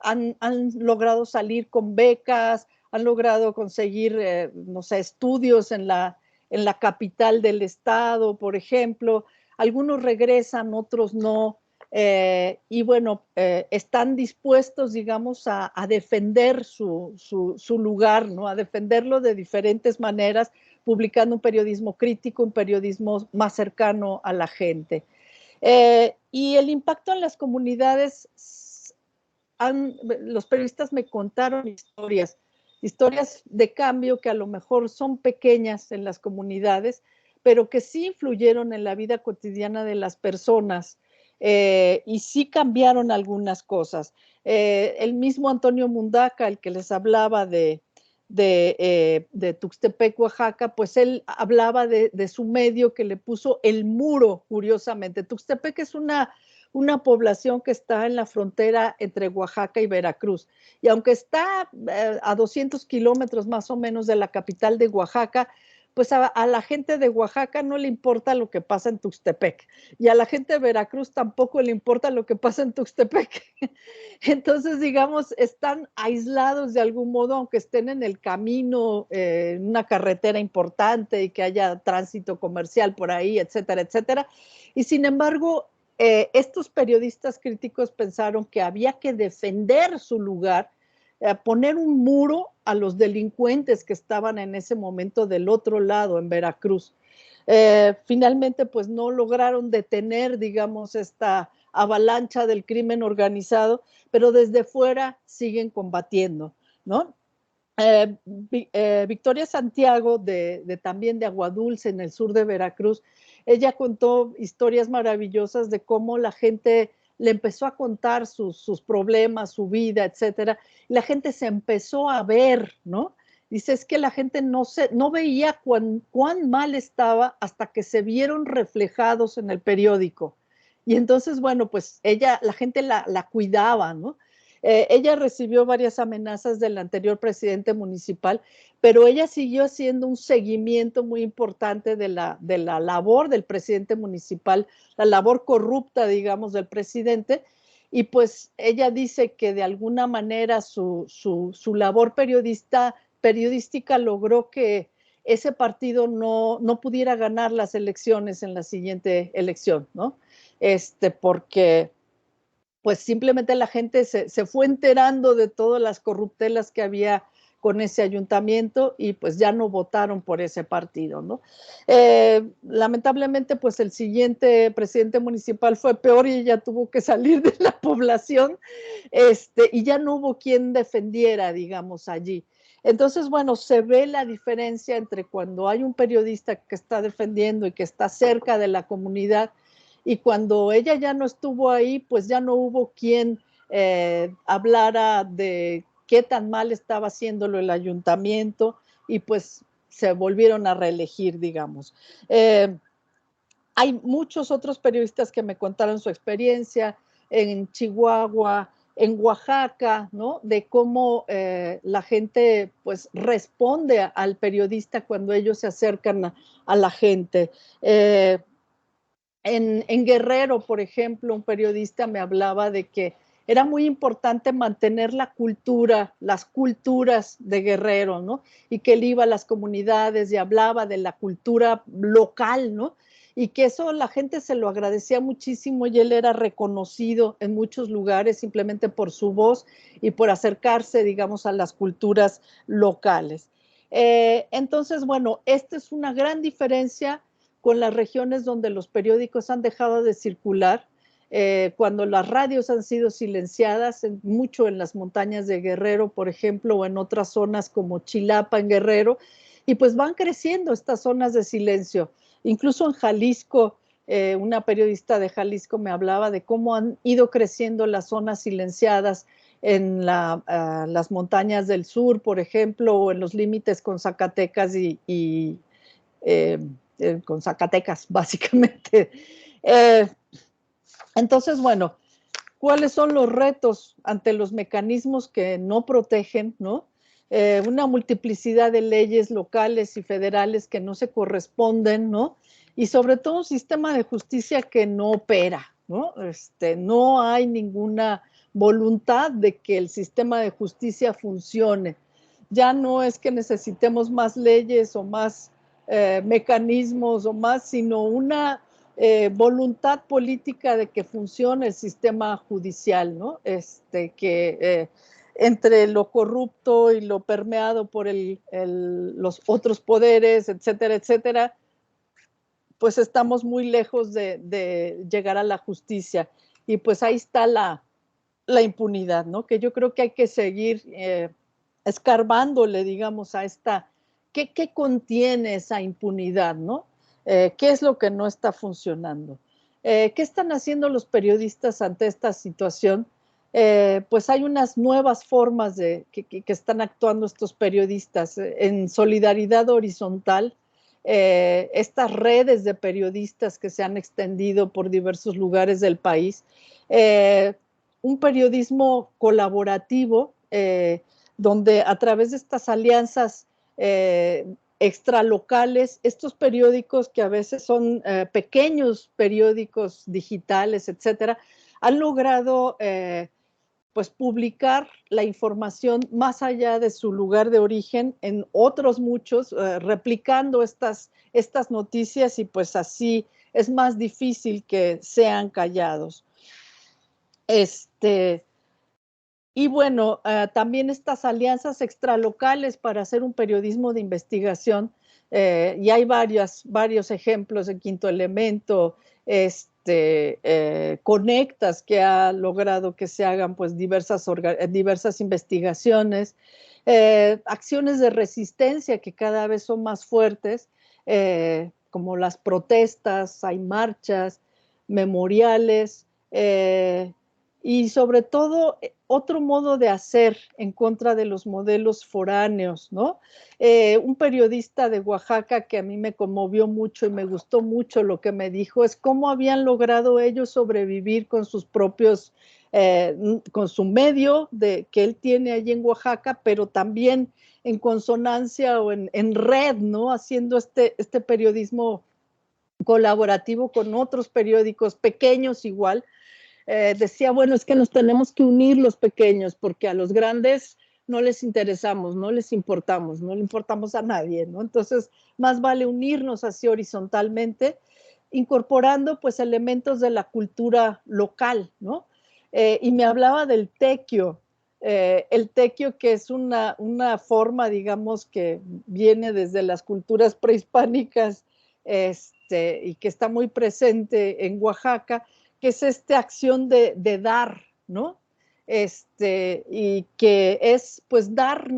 han logrado salir con becas, han logrado conseguir, no sé, estudios en la capital del estado, por ejemplo. Algunos regresan, otros no. Y bueno, están dispuestos, digamos, a defender su lugar, ¿no? A defenderlo de diferentes maneras, publicando un periodismo crítico, un periodismo más cercano a la gente. Y el impacto en las comunidades, los periodistas me contaron historias de cambio que a lo mejor son pequeñas en las comunidades, pero que sí influyeron en la vida cotidiana de las personas y sí cambiaron algunas cosas. El mismo Antonio Mundaca, el que les hablaba de Tuxtepec, Oaxaca, pues él hablaba de su medio que le puso el muro, curiosamente. Tuxtepec es una población que está en la frontera entre Oaxaca y Veracruz. Y aunque está a 200 kilómetros más o menos de la capital de Oaxaca, pues a la gente de Oaxaca no le importa lo que pasa en Tuxtepec. Y a la gente de Veracruz tampoco le importa lo que pasa en Tuxtepec. Entonces, digamos, están aislados de algún modo, aunque estén en el camino, en una carretera importante y que haya tránsito comercial por ahí, etcétera, etcétera. Y sin embargo, estos periodistas críticos pensaron que había que defender su lugar, poner un muro a los delincuentes que estaban en ese momento del otro lado, en Veracruz. Finalmente, pues no lograron detener, digamos, esta avalancha del crimen organizado, pero desde fuera siguen combatiendo, ¿no? Victoria Santiago, también de Aguadulce, en el sur de Veracruz, ella contó historias maravillosas de cómo la gente le empezó a contar sus problemas, su vida, etcétera. Y la gente se empezó a ver, ¿no? Dice, es que la gente no veía cuán mal estaba hasta que se vieron reflejados en el periódico. Y entonces, bueno, pues la gente la cuidaba, ¿no? Ella recibió varias amenazas del anterior presidente municipal, pero ella siguió haciendo un seguimiento muy importante de la labor del presidente municipal, la labor corrupta, digamos, del presidente, y pues ella dice que de alguna manera su labor periodística logró que ese partido no pudiera ganar las elecciones en la siguiente elección, ¿no? Porque pues simplemente la gente se fue enterando de todas las corruptelas que había con ese ayuntamiento y pues ya no votaron por ese partido, ¿no? Lamentablemente pues el siguiente presidente municipal fue peor y ella tuvo que salir de la población, y ya no hubo quien defendiera, digamos, allí. Entonces, bueno, se ve la diferencia entre cuando hay un periodista que está defendiendo y que está cerca de la comunidad y cuando ella ya no estuvo ahí, pues ya no hubo quien hablara de qué tan mal estaba haciéndolo el ayuntamiento y pues se volvieron a reelegir, digamos. Hay muchos otros periodistas que me contaron su experiencia en Chihuahua, en Oaxaca, ¿no? De cómo la gente pues responde al periodista cuando ellos se acercan a la gente. En Guerrero, por ejemplo, un periodista me hablaba de que era muy importante mantener la cultura, las culturas de Guerrero, ¿no? Y que él iba a las comunidades y hablaba de la cultura local, ¿no? Y que eso la gente se lo agradecía muchísimo y él era reconocido en muchos lugares simplemente por su voz y por acercarse, digamos, a las culturas locales. Entonces, bueno, esta es una gran diferencia con las regiones donde los periódicos han dejado de circular, cuando las radios han sido silenciadas, mucho en las montañas de Guerrero, por ejemplo, o en otras zonas como Chilapa en Guerrero, y pues van creciendo estas zonas de silencio. Incluso en Jalisco, una periodista de Jalisco me hablaba de cómo han ido creciendo las zonas silenciadas en las montañas del sur, por ejemplo, o en los límites con Zacatecas eh, con Zacatecas, básicamente. Eh, entonces, bueno, ¿cuáles son los retos ante los mecanismos que no protegen, ¿no? Una multiplicidad de leyes locales y federales que no se corresponden, ¿no? Y sobre todo un sistema de justicia que no opera, ¿no? No hay ninguna voluntad de que el sistema de justicia funcione. Ya no es que necesitemos más leyes o más mecanismos o más, sino una voluntad política de que funcione el sistema judicial, ¿no? Que entre lo corrupto y lo permeado por los otros poderes, etcétera, etcétera, pues estamos muy lejos de llegar a la justicia. Y pues ahí está la impunidad, ¿no? Que yo creo que hay que seguir escarbándole, digamos, a ¿qué contiene esa impunidad, ¿no? ¿Qué es lo que no está funcionando? ¿Qué están haciendo los periodistas ante esta situación? Pues hay unas nuevas formas que están actuando estos periodistas en solidaridad horizontal, estas redes de periodistas que se han extendido por diversos lugares del país, un periodismo colaborativo, donde a través de estas alianzas extralocales, estos periódicos que a veces son pequeños periódicos digitales, etcétera, han logrado pues publicar la información más allá de su lugar de origen en otros muchos, replicando estas noticias y pues así es más difícil que sean callados. Y bueno, también estas alianzas extralocales para hacer un periodismo de investigación, y hay varios ejemplos en Quinto Elemento, Conectas, que ha logrado que se hagan pues diversas investigaciones, acciones de resistencia que cada vez son más fuertes, como las protestas, hay marchas, memoriales, y sobre todo otro modo de hacer en contra de los modelos foráneos, ¿no? Un periodista de Oaxaca que a mí me conmovió mucho y me gustó mucho lo que me dijo es cómo habían logrado ellos sobrevivir con sus propios, con su medio que él tiene allí en Oaxaca, pero también en consonancia o en red, ¿no? Haciendo este periodismo colaborativo con otros periódicos pequeños igual. Decía, bueno, es que nos tenemos que unir los pequeños, porque a los grandes no les interesamos, no les importamos, no le importamos a nadie, ¿no? Entonces, más vale unirnos así horizontalmente, incorporando pues elementos de la cultura local, ¿no? Y me hablaba del tequio. el tequio, que es una forma, digamos, que viene desde las culturas prehispánicas, y que está muy presente en Oaxaca, que es esta acción de dar, ¿no? Y que es pues dar,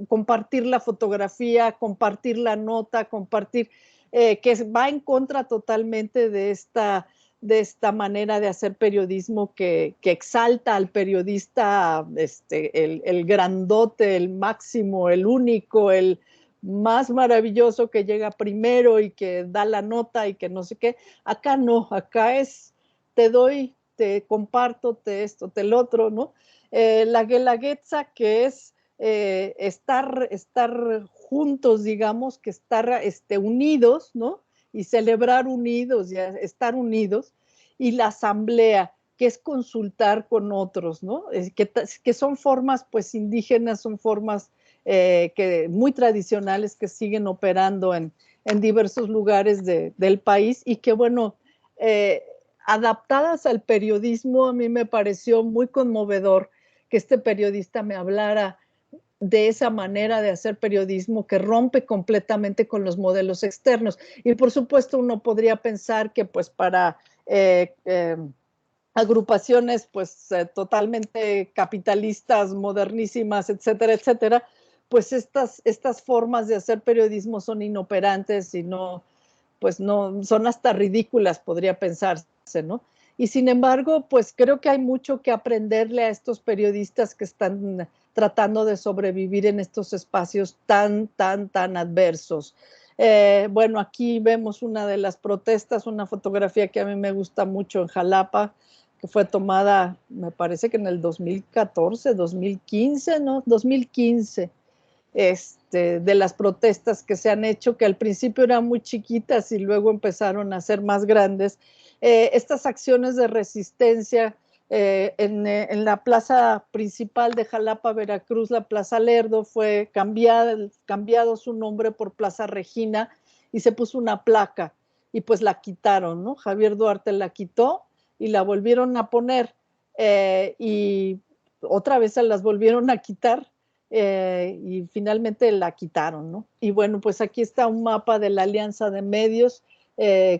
compartir la fotografía, compartir la nota, compartir, que va en contra totalmente de esta manera de hacer periodismo que exalta al periodista, el grandote, el máximo, el único, el más maravilloso que llega primero y que da la nota y que no sé qué. Acá no, acá es te doy, te comparto, te esto, te el otro, ¿no? La guelaguetza, que es estar juntos, digamos, que estar unidos, ¿no? Y celebrar unidos, y estar unidos, y la asamblea, que es consultar con otros, ¿no? Que son formas, pues, indígenas, son formas muy tradicionales que siguen operando en diversos lugares del país y que, bueno, adaptadas al periodismo, a mí me pareció muy conmovedor que este periodista me hablara de esa manera de hacer periodismo que rompe completamente con los modelos externos. Y por supuesto uno podría pensar que pues para agrupaciones pues totalmente capitalistas, modernísimas, etcétera, etcétera, pues estas formas de hacer periodismo son inoperantes y no, pues no, son hasta ridículas, podría pensarse, ¿no? Y sin embargo, pues creo que hay mucho que aprenderle a estos periodistas que están tratando de sobrevivir en estos espacios tan, tan, tan adversos. Bueno, aquí vemos una de las protestas, una fotografía que a mí me gusta mucho en Jalapa, que fue tomada, me parece que en el 2014, 2015, ¿no? 2015, de las protestas que se han hecho, que al principio eran muy chiquitas y luego empezaron a ser más grandes. Estas acciones de resistencia en la plaza principal de Jalapa, Veracruz, la Plaza Lerdo, fue cambiado su nombre por Plaza Regina y se puso una placa y pues la quitaron, ¿no? Javier Duarte la quitó y la volvieron a poner y otra vez se las volvieron a quitar y finalmente la quitaron, ¿no? Y bueno, pues aquí está un mapa de la Alianza de Medios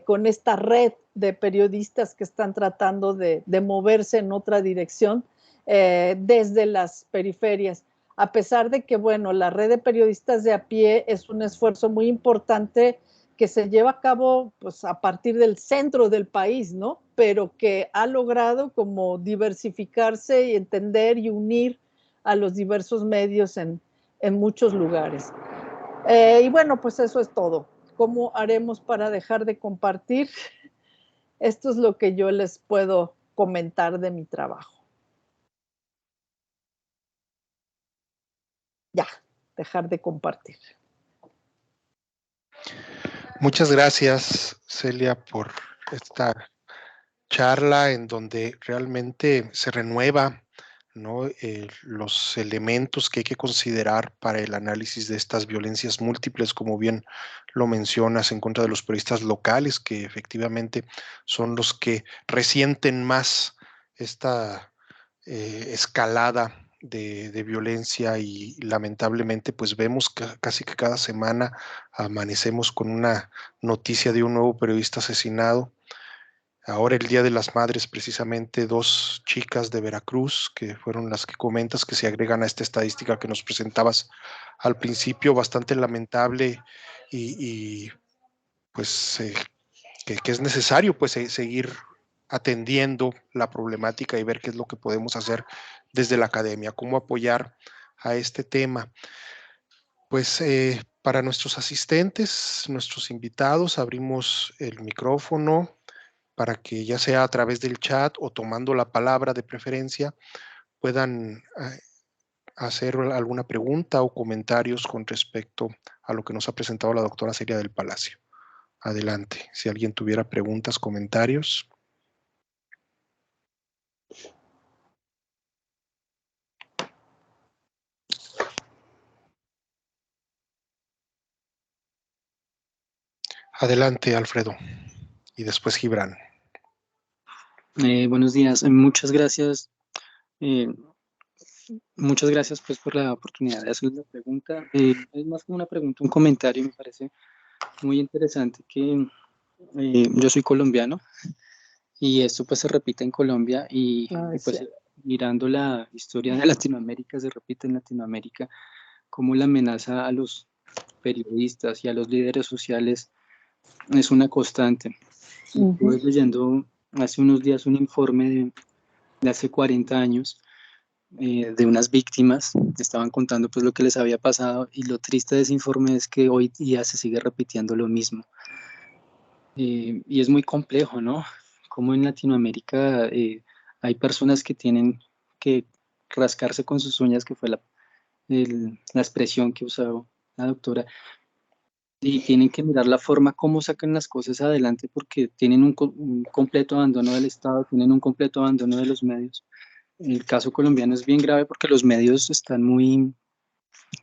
con esta red de periodistas que están tratando de moverse en otra dirección desde las periferias. A pesar de que, bueno, la red de periodistas de a pie es un esfuerzo muy importante que se lleva a cabo pues, a partir del centro del país, ¿no? Pero que ha logrado como diversificarse y entender y unir a los diversos medios en muchos lugares. Y bueno, pues eso es todo. ¿Cómo haremos para dejar de compartir? Esto es lo que yo les puedo comentar de mi trabajo. Ya, dejar de compartir. Muchas gracias, Celia, por esta charla en donde realmente se renueva, ¿no? Los elementos que hay que considerar para el análisis de estas violencias múltiples, como bien lo mencionas, en contra de los periodistas locales, que efectivamente son los que resienten más esta escalada de violencia y lamentablemente pues vemos que casi que cada semana amanecemos con una noticia de un nuevo periodista asesinado. Ahora el Día de las Madres, precisamente dos chicas de Veracruz, que fueron las que comentas, que se agregan a esta estadística que nos presentabas al principio, bastante lamentable y pues que es necesario pues seguir atendiendo la problemática y ver qué es lo que podemos hacer desde la academia, cómo apoyar a este tema. Pues para nuestros asistentes, nuestros invitados, abrimos el micrófono para que ya sea a través del chat o tomando la palabra de preferencia, puedan hacer alguna pregunta o comentarios con respecto a lo que nos ha presentado la doctora Celia del Palacio. Adelante, si alguien tuviera preguntas, comentarios. Adelante, Alfredo, y después Gibran. Buenos días, muchas gracias Muchas gracias pues por la oportunidad de hacer la pregunta. Es más como una pregunta, un comentario. Me parece muy interesante que yo soy colombiano y esto pues se repite en Colombia Ay, y, sí. pues mirando la historia de Latinoamérica, se repite en Latinoamérica, como la amenaza a los periodistas y a los líderes sociales es una constante. Ujú. Estuve leyendo hace unos días un informe de hace 40 años de unas víctimas, estaban contando pues lo que les había pasado y lo triste de ese informe es que hoy día se sigue repitiendo lo mismo. Y es muy complejo, ¿no? Como en Latinoamérica hay personas que tienen que rascarse con sus uñas, que fue la expresión que usaba la doctora, y tienen que mirar la forma como sacan las cosas adelante porque tienen un completo abandono del Estado, tienen un completo abandono de los medios. El caso colombiano es bien grave porque los medios están muy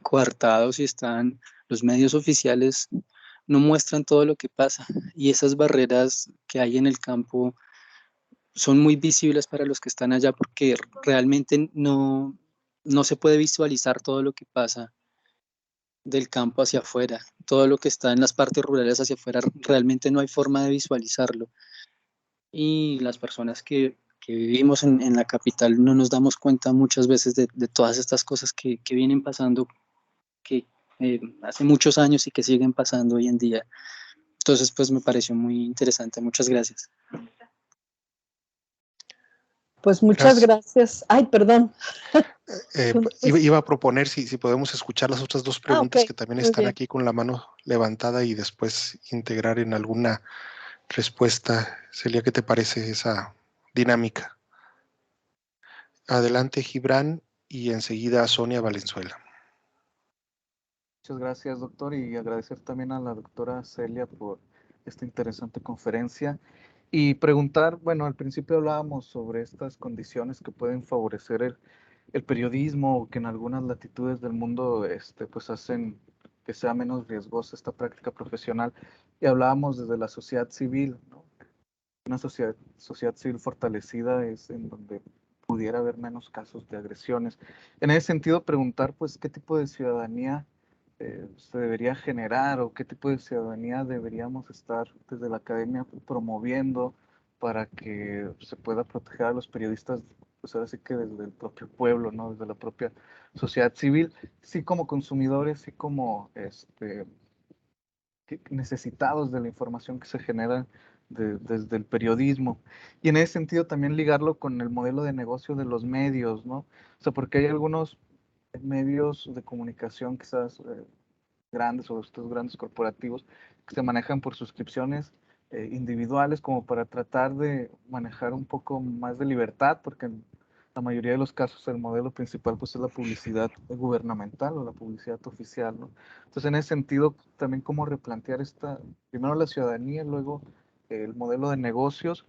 coartados y los medios oficiales no muestran todo lo que pasa y esas barreras que hay en el campo son muy visibles para los que están allá porque realmente no se puede visualizar todo lo que pasa del campo hacia afuera, todo lo que está en las partes rurales hacia afuera, realmente no hay forma de visualizarlo. Y las personas que vivimos en la capital no nos damos cuenta muchas veces de todas estas cosas que vienen pasando, que hace muchos años y que siguen pasando hoy en día. Entonces, pues me pareció muy interesante. Muchas gracias. Pues muchas gracias. Ay, perdón. Iba a proponer si podemos escuchar las otras dos Ok, preguntas que también muy están bien. aquí con la mano levantada y después integrar en alguna respuesta. Celia, ¿qué te parece esa dinámica? Adelante, Gibran, y enseguida Sonia Valenzuela. Muchas gracias, doctor, y agradecer también a la doctora Celia por esta interesante conferencia. Y preguntar, bueno, al principio hablábamos sobre estas condiciones que pueden favorecer el periodismo o que en algunas latitudes del mundo pues hacen que sea menos riesgosa esta práctica profesional. Y hablábamos desde la sociedad civil, ¿no? Una sociedad civil fortalecida es en donde pudiera haber menos casos de agresiones. En ese sentido, preguntar, pues, qué tipo de ciudadanía se debería generar o qué tipo de ciudadanía deberíamos estar desde la academia promoviendo para que se pueda proteger a los periodistas, pues ahora sí que desde el propio pueblo, ¿no? Desde la propia sociedad civil, sí como consumidores, sí como necesitados de la información que se genera desde el periodismo. Y en ese sentido también ligarlo con el modelo de negocio de los medios, ¿no? O sea, porque hay algunos medios de comunicación quizás grandes o estos grandes corporativos que se manejan por suscripciones individuales como para tratar de manejar un poco más de libertad, porque en la mayoría de los casos el modelo principal pues es la publicidad gubernamental o la publicidad oficial, ¿no? Entonces en ese sentido también cómo replantear primero la ciudadanía, luego el modelo de negocios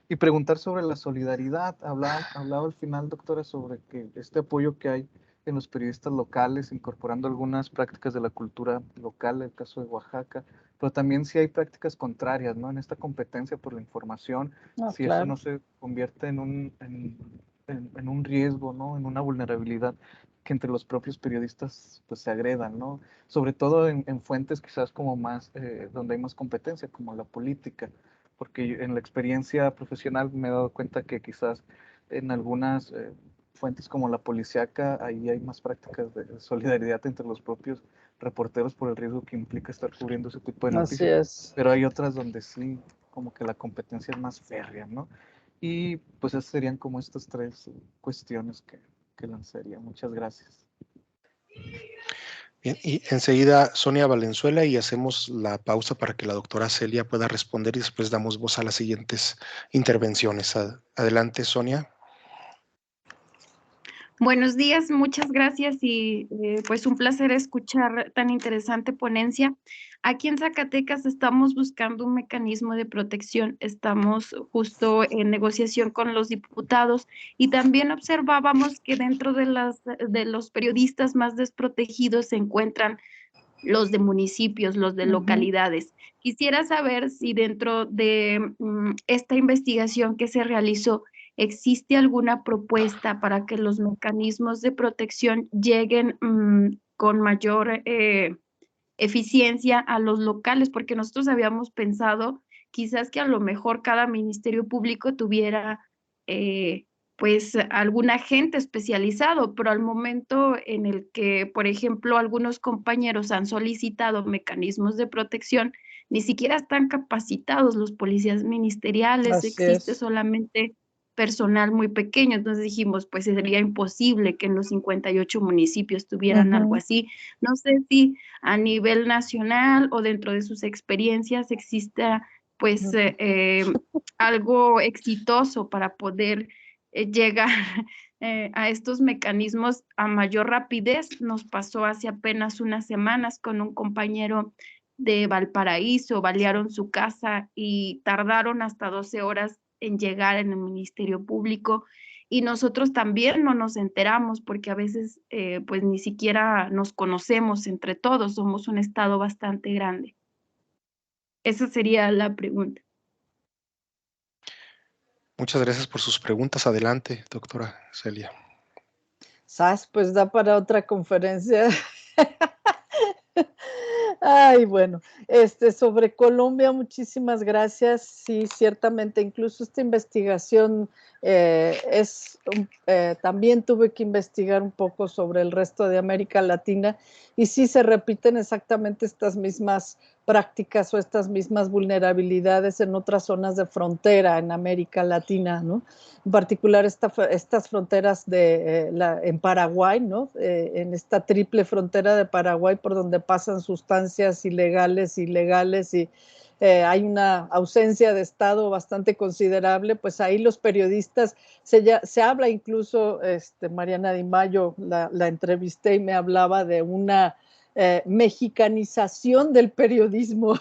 y preguntar sobre la solidaridad. Hablaba al final, doctora, sobre que este apoyo que hay en los periodistas locales, incorporando algunas prácticas de la cultura local, el caso de Oaxaca, pero también si hay prácticas contrarias, ¿no? En esta competencia por la información, No, si eso claro. no se convierte en un riesgo, ¿no? En una vulnerabilidad que entre los propios periodistas pues se agredan, ¿no? Sobre todo en fuentes quizás como más, donde hay más competencia, como la política, porque en la experiencia profesional me he dado cuenta que quizás en algunas fuentes como la policíaca, ahí hay más prácticas de solidaridad entre los propios reporteros por el riesgo que implica estar cubriendo ese tipo de Así noticias, es. pero hay otras donde sí, como que la competencia es más férrea, ¿no? Y pues esas serían como estas tres cuestiones que lanzaría. Muchas gracias. Bien, y enseguida Sonia Valenzuela y hacemos la pausa para que la doctora Celia pueda responder y después damos voz a las siguientes intervenciones. Adelante, Sonia. Buenos días, muchas gracias y pues un placer escuchar tan interesante ponencia. Aquí en Zacatecas estamos buscando un mecanismo de protección, estamos justo en negociación con los diputados y también observábamos que dentro de los periodistas más desprotegidos se encuentran los de municipios, los de localidades. Quisiera saber si dentro de esta investigación que se realizó, ¿existe alguna propuesta para que los mecanismos de protección lleguen con mayor eficiencia a los locales? Porque nosotros habíamos pensado quizás que a lo mejor cada ministerio público tuviera pues algún agente especializado, pero al momento en el que, por ejemplo, algunos compañeros han solicitado mecanismos de protección, ni siquiera están capacitados los policías ministeriales, Así existe es. solamente personal muy pequeño. Entonces dijimos, pues sería imposible que en los 58 municipios tuvieran algo así. No sé si a nivel nacional o dentro de sus experiencias exista pues algo exitoso para poder llegar a estos mecanismos a mayor rapidez. Nos pasó hace apenas unas semanas con un compañero de Valparaíso, balearon su casa y tardaron hasta 12 horas en llegar en el Ministerio Público, y nosotros también no nos enteramos porque a veces pues ni siquiera nos conocemos entre todos, somos un estado bastante grande. Esa sería la pregunta. Muchas gracias por sus preguntas. Adelante, doctora Celia. ¿Sabes? Pues da para otra conferencia. Ay, bueno, sobre Colombia, muchísimas gracias. Sí, ciertamente, incluso esta investigación también tuve que investigar un poco sobre el resto de América Latina, y sí se repiten exactamente estas mismas prácticas o estas mismas vulnerabilidades en otras zonas de frontera en América Latina, ¿no? En particular estas fronteras en Paraguay, ¿no? En esta triple frontera de Paraguay por donde pasan sustancias ilegales y hay una ausencia de Estado bastante considerable. Pues ahí los periodistas, se habla incluso, Mariana Di Mayo la entrevisté y me hablaba de una mexicanización del periodismo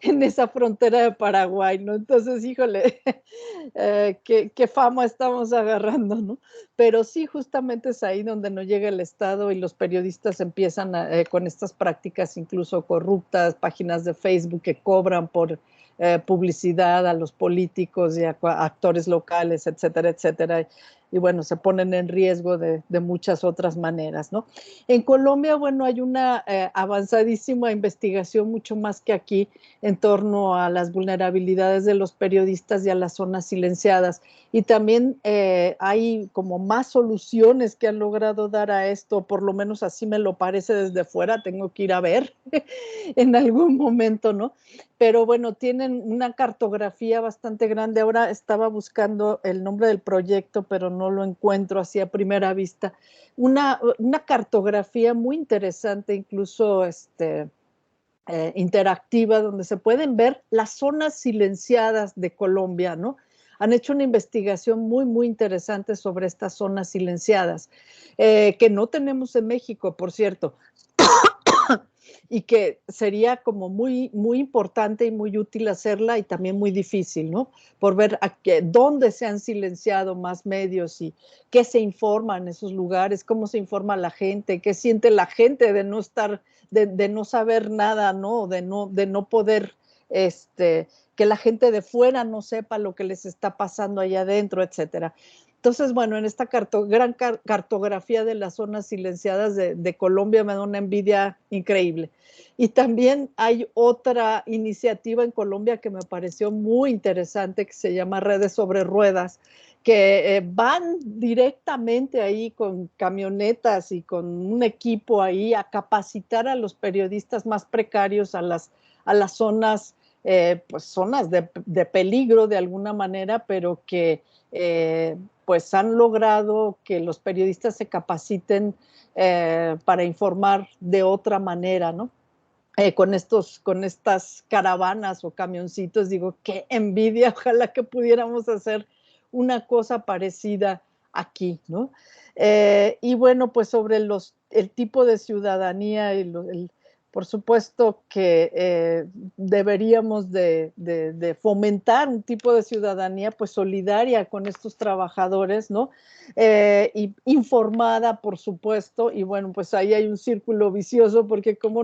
en esa frontera de Paraguay, ¿no? Entonces, híjole, qué fama estamos agarrando, ¿no? Pero sí, justamente es ahí donde no llega el Estado y los periodistas empiezan con estas prácticas incluso corruptas, páginas de Facebook que cobran por publicidad a los políticos y a actores locales, etcétera, etcétera. Y bueno, se ponen en riesgo de muchas otras maneras, ¿no? En Colombia, bueno, hay una avanzadísima investigación, mucho más que aquí, en torno a las vulnerabilidades de los periodistas y a las zonas silenciadas. Y también hay como más soluciones que han logrado dar a esto, por lo menos así me lo parece desde fuera, tengo que ir a ver en algún momento, ¿no? Pero bueno, tienen una cartografía bastante grande. Ahora estaba buscando el nombre del proyecto, pero no lo encuentro así a primera vista. Una cartografía muy interesante, incluso interactiva, donde se pueden ver las zonas silenciadas de Colombia, ¿no? Han hecho una investigación muy, muy interesante sobre estas zonas silenciadas, que no tenemos en México, por cierto, y que sería como muy, muy importante y muy útil hacerla, y también muy difícil, ¿no? Por ver dónde se han silenciado más medios y qué se informa en esos lugares, cómo se informa la gente, qué siente la gente de no estar, de no saber nada, ¿no? De no poder, que la gente de fuera no sepa lo que les está pasando allá adentro, etcétera. Entonces, bueno, en esta gran cartografía de las zonas silenciadas de Colombia me da una envidia increíble. Y también hay otra iniciativa en Colombia que me pareció muy interesante, que se llama Redes sobre Ruedas, que van directamente ahí con camionetas y con un equipo ahí a capacitar a los periodistas más precarios a las zonas, pues zonas de peligro de alguna manera, pero que pues han logrado que los periodistas se capaciten para informar de otra manera, ¿no? Con estas caravanas o camioncitos, digo, qué envidia, ojalá que pudiéramos hacer una cosa parecida aquí, ¿no? Y bueno, pues sobre el tipo de ciudadanía y por supuesto que deberíamos de fomentar un tipo de ciudadanía pues solidaria con estos trabajadores, ¿no? Y informada, por supuesto, y bueno, pues ahí hay un círculo vicioso, porque cómo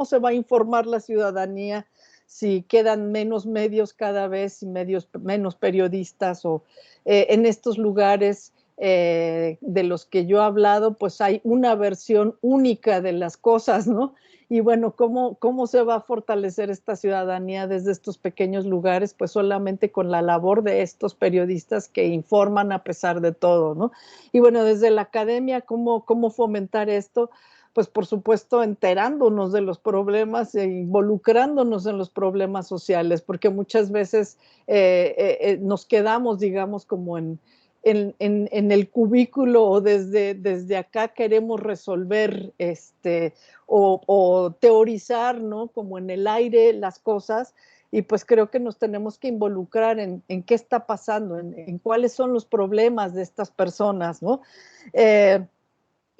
se va a informar la ciudadanía si quedan menos medios cada vez y menos periodistas, o en estos lugares de los que yo he hablado, pues hay una versión única de las cosas, ¿no? Y bueno, ¿cómo se va a fortalecer esta ciudadanía desde estos pequeños lugares? Pues solamente con la labor de estos periodistas que informan a pesar de todo, ¿no? Y bueno, desde la academia, ¿cómo fomentar esto? Pues por supuesto enterándonos de los problemas e involucrándonos en los problemas sociales, porque muchas veces nos quedamos, digamos, como en el cubículo, o desde acá queremos resolver o teorizar, ¿no? Como en el aire las cosas, y pues creo que nos tenemos que involucrar en qué está pasando, en cuáles son los problemas de estas personas, ¿no?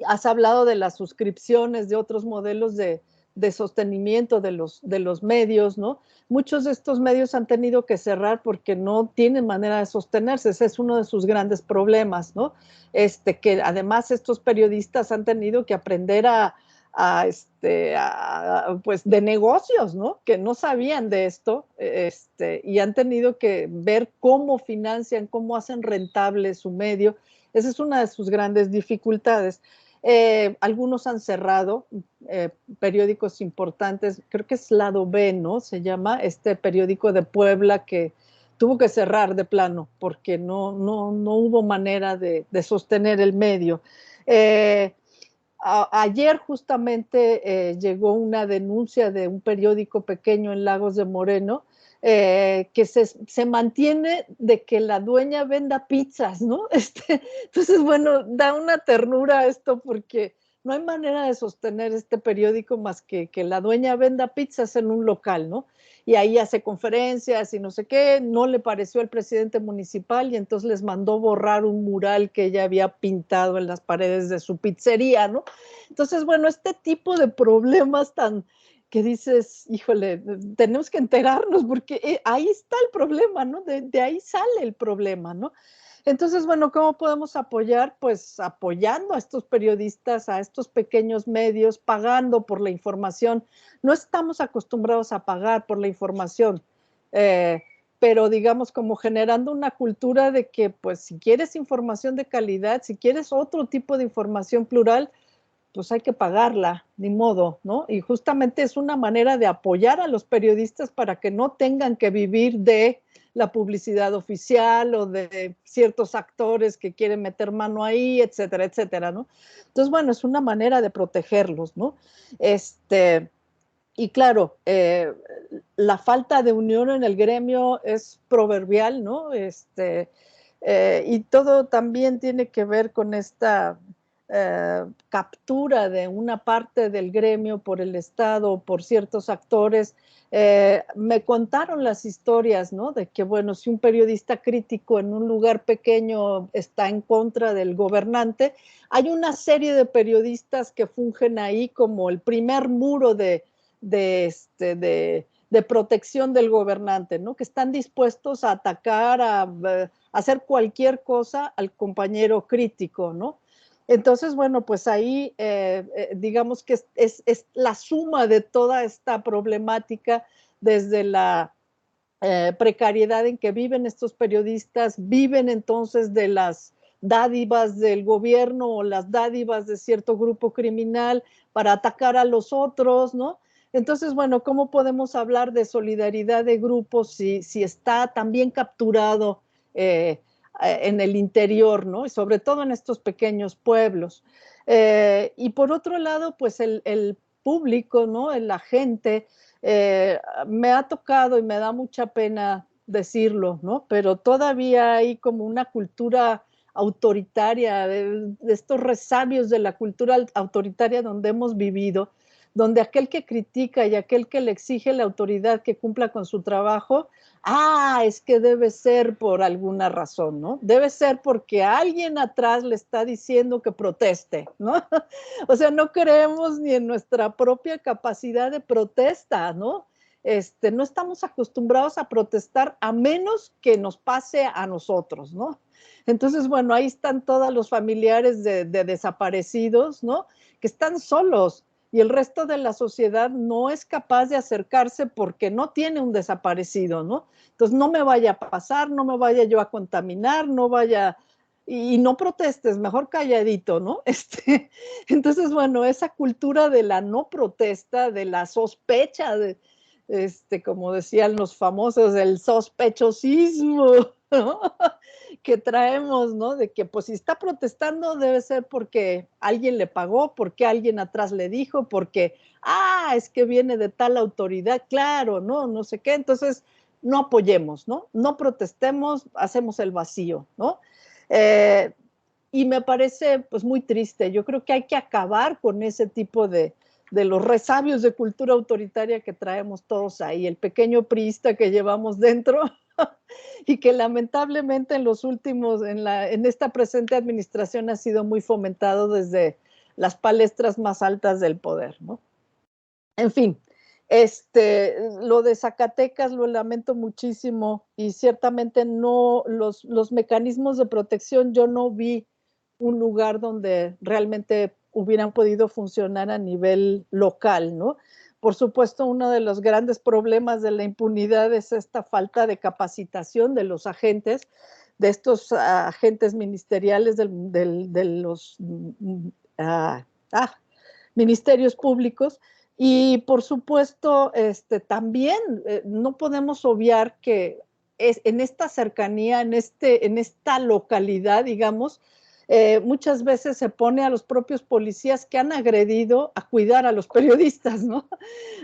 Has hablado de las suscripciones, de otros modelos de sostenimiento de los medios, ¿no? Muchos de estos medios han tenido que cerrar porque no tienen manera de sostenerse. Ese es uno de sus grandes problemas, ¿no? Que además estos periodistas han tenido que aprender pues de negocios, ¿no? Que no sabían de esto, y han tenido que ver cómo financian, cómo hacen rentable su medio. Esa es una de sus grandes dificultades. Algunos han cerrado periódicos importantes, creo que es Lado B, ¿no? Se llama este periódico de Puebla, que tuvo que cerrar de plano porque no hubo manera de sostener el medio. Ayer justamente llegó una denuncia de un periódico pequeño en Lagos de Moreno, que se mantiene de que la dueña venda pizzas, ¿no? Entonces, bueno, da una ternura esto, porque no hay manera de sostener este periódico más que la dueña venda pizzas en un local, ¿no? Y ahí hace conferencias y no sé qué. No le pareció al presidente municipal y entonces les mandó borrar un mural que ella había pintado en las paredes de su pizzería, ¿no? Entonces, bueno, este tipo de problemas que dices, híjole, tenemos que enterarnos, porque ahí está el problema, ¿no? De ahí sale el problema, ¿no? Entonces, bueno, ¿cómo podemos apoyar? Pues apoyando a estos periodistas, a estos pequeños medios, pagando por la información. No estamos acostumbrados a pagar por la información, pero digamos como generando una cultura de que, pues, si quieres información de calidad, si quieres otro tipo de información plural, pues hay que pagarla, ni modo, ¿no? Y justamente es una manera de apoyar a los periodistas para que no tengan que vivir de la publicidad oficial o de ciertos actores que quieren meter mano ahí, etcétera, etcétera, ¿no? Entonces, bueno, es una manera de protegerlos, ¿no? Y claro, la falta de unión en el gremio es proverbial, ¿no? Y todo también tiene que ver con esta captura de una parte del gremio por el Estado, por ciertos actores. Me contaron las historias, ¿no? De que, bueno, si un periodista crítico en un lugar pequeño está en contra del gobernante, hay una serie de periodistas que fungen ahí como el primer muro de protección del gobernante, ¿no? Que están dispuestos a atacar, a hacer cualquier cosa al compañero crítico, ¿no? Entonces, bueno, pues ahí digamos que es la suma de toda esta problemática, desde la precariedad en que viven estos periodistas, viven entonces de las dádivas del gobierno o las dádivas de cierto grupo criminal para atacar a los otros, ¿no? Entonces, bueno, ¿cómo podemos hablar de solidaridad de grupos si está también capturado en el interior, ¿no? Y sobre todo en estos pequeños pueblos. Y por otro lado, pues el público, ¿no? La gente, me ha tocado y me da mucha pena decirlo, ¿no? Pero todavía hay como una cultura autoritaria, de estos resabios de la cultura autoritaria donde hemos vivido, donde aquel que critica y aquel que le exige a la autoridad que cumpla con su trabajo, es que debe ser por alguna razón, ¿no? Debe ser porque alguien atrás le está diciendo que proteste, ¿no? O sea, no creemos ni en nuestra propia capacidad de protesta, ¿no? No estamos acostumbrados a protestar a menos que nos pase a nosotros, ¿no? Entonces, bueno, ahí están todos los familiares de desaparecidos, ¿no? Que están solos, y el resto de la sociedad no es capaz de acercarse porque no tiene un desaparecido, ¿no? Entonces no me vaya a pasar, no me vaya yo a contaminar, no vaya, y no protestes, mejor calladito, ¿no? Entonces, bueno, esa cultura de la no protesta, de la sospecha, de, como decían los famosos, el sospechosismo, ¿no? Que traemos, ¿no? De que pues si está protestando debe ser porque alguien le pagó, porque alguien atrás le dijo, porque, es que viene de tal autoridad, claro, ¿no? No sé qué, entonces no apoyemos, ¿no? No protestemos, hacemos el vacío, ¿no? Y me parece pues muy triste. Yo creo que hay que acabar con ese tipo de los resabios de cultura autoritaria que traemos todos ahí, el pequeño priista que llevamos dentro y que lamentablemente en los últimos, en esta presente administración ha sido muy fomentado desde las palestras más altas del poder, ¿no? En fin, lo de Zacatecas lo lamento muchísimo y ciertamente no, los mecanismos de protección, yo no vi un lugar donde realmente hubieran podido funcionar a nivel local, ¿no? Por supuesto, uno de los grandes problemas de la impunidad es esta falta de capacitación de los agentes, de estos agentes ministeriales de los ministerios públicos. Y por supuesto, también no podemos obviar que en esta cercanía, en esta localidad, digamos, muchas veces se pone a los propios policías que han agredido a cuidar a los periodistas, ¿no?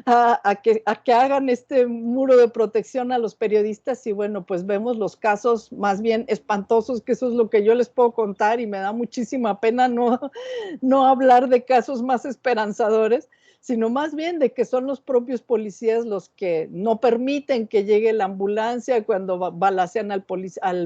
A que hagan este muro de protección a los periodistas y bueno, pues vemos los casos más bien espantosos, que eso es lo que yo les puedo contar y me da muchísima pena no hablar de casos más esperanzadores, sino más bien de que son los propios policías los que no permiten que llegue la ambulancia cuando balacean al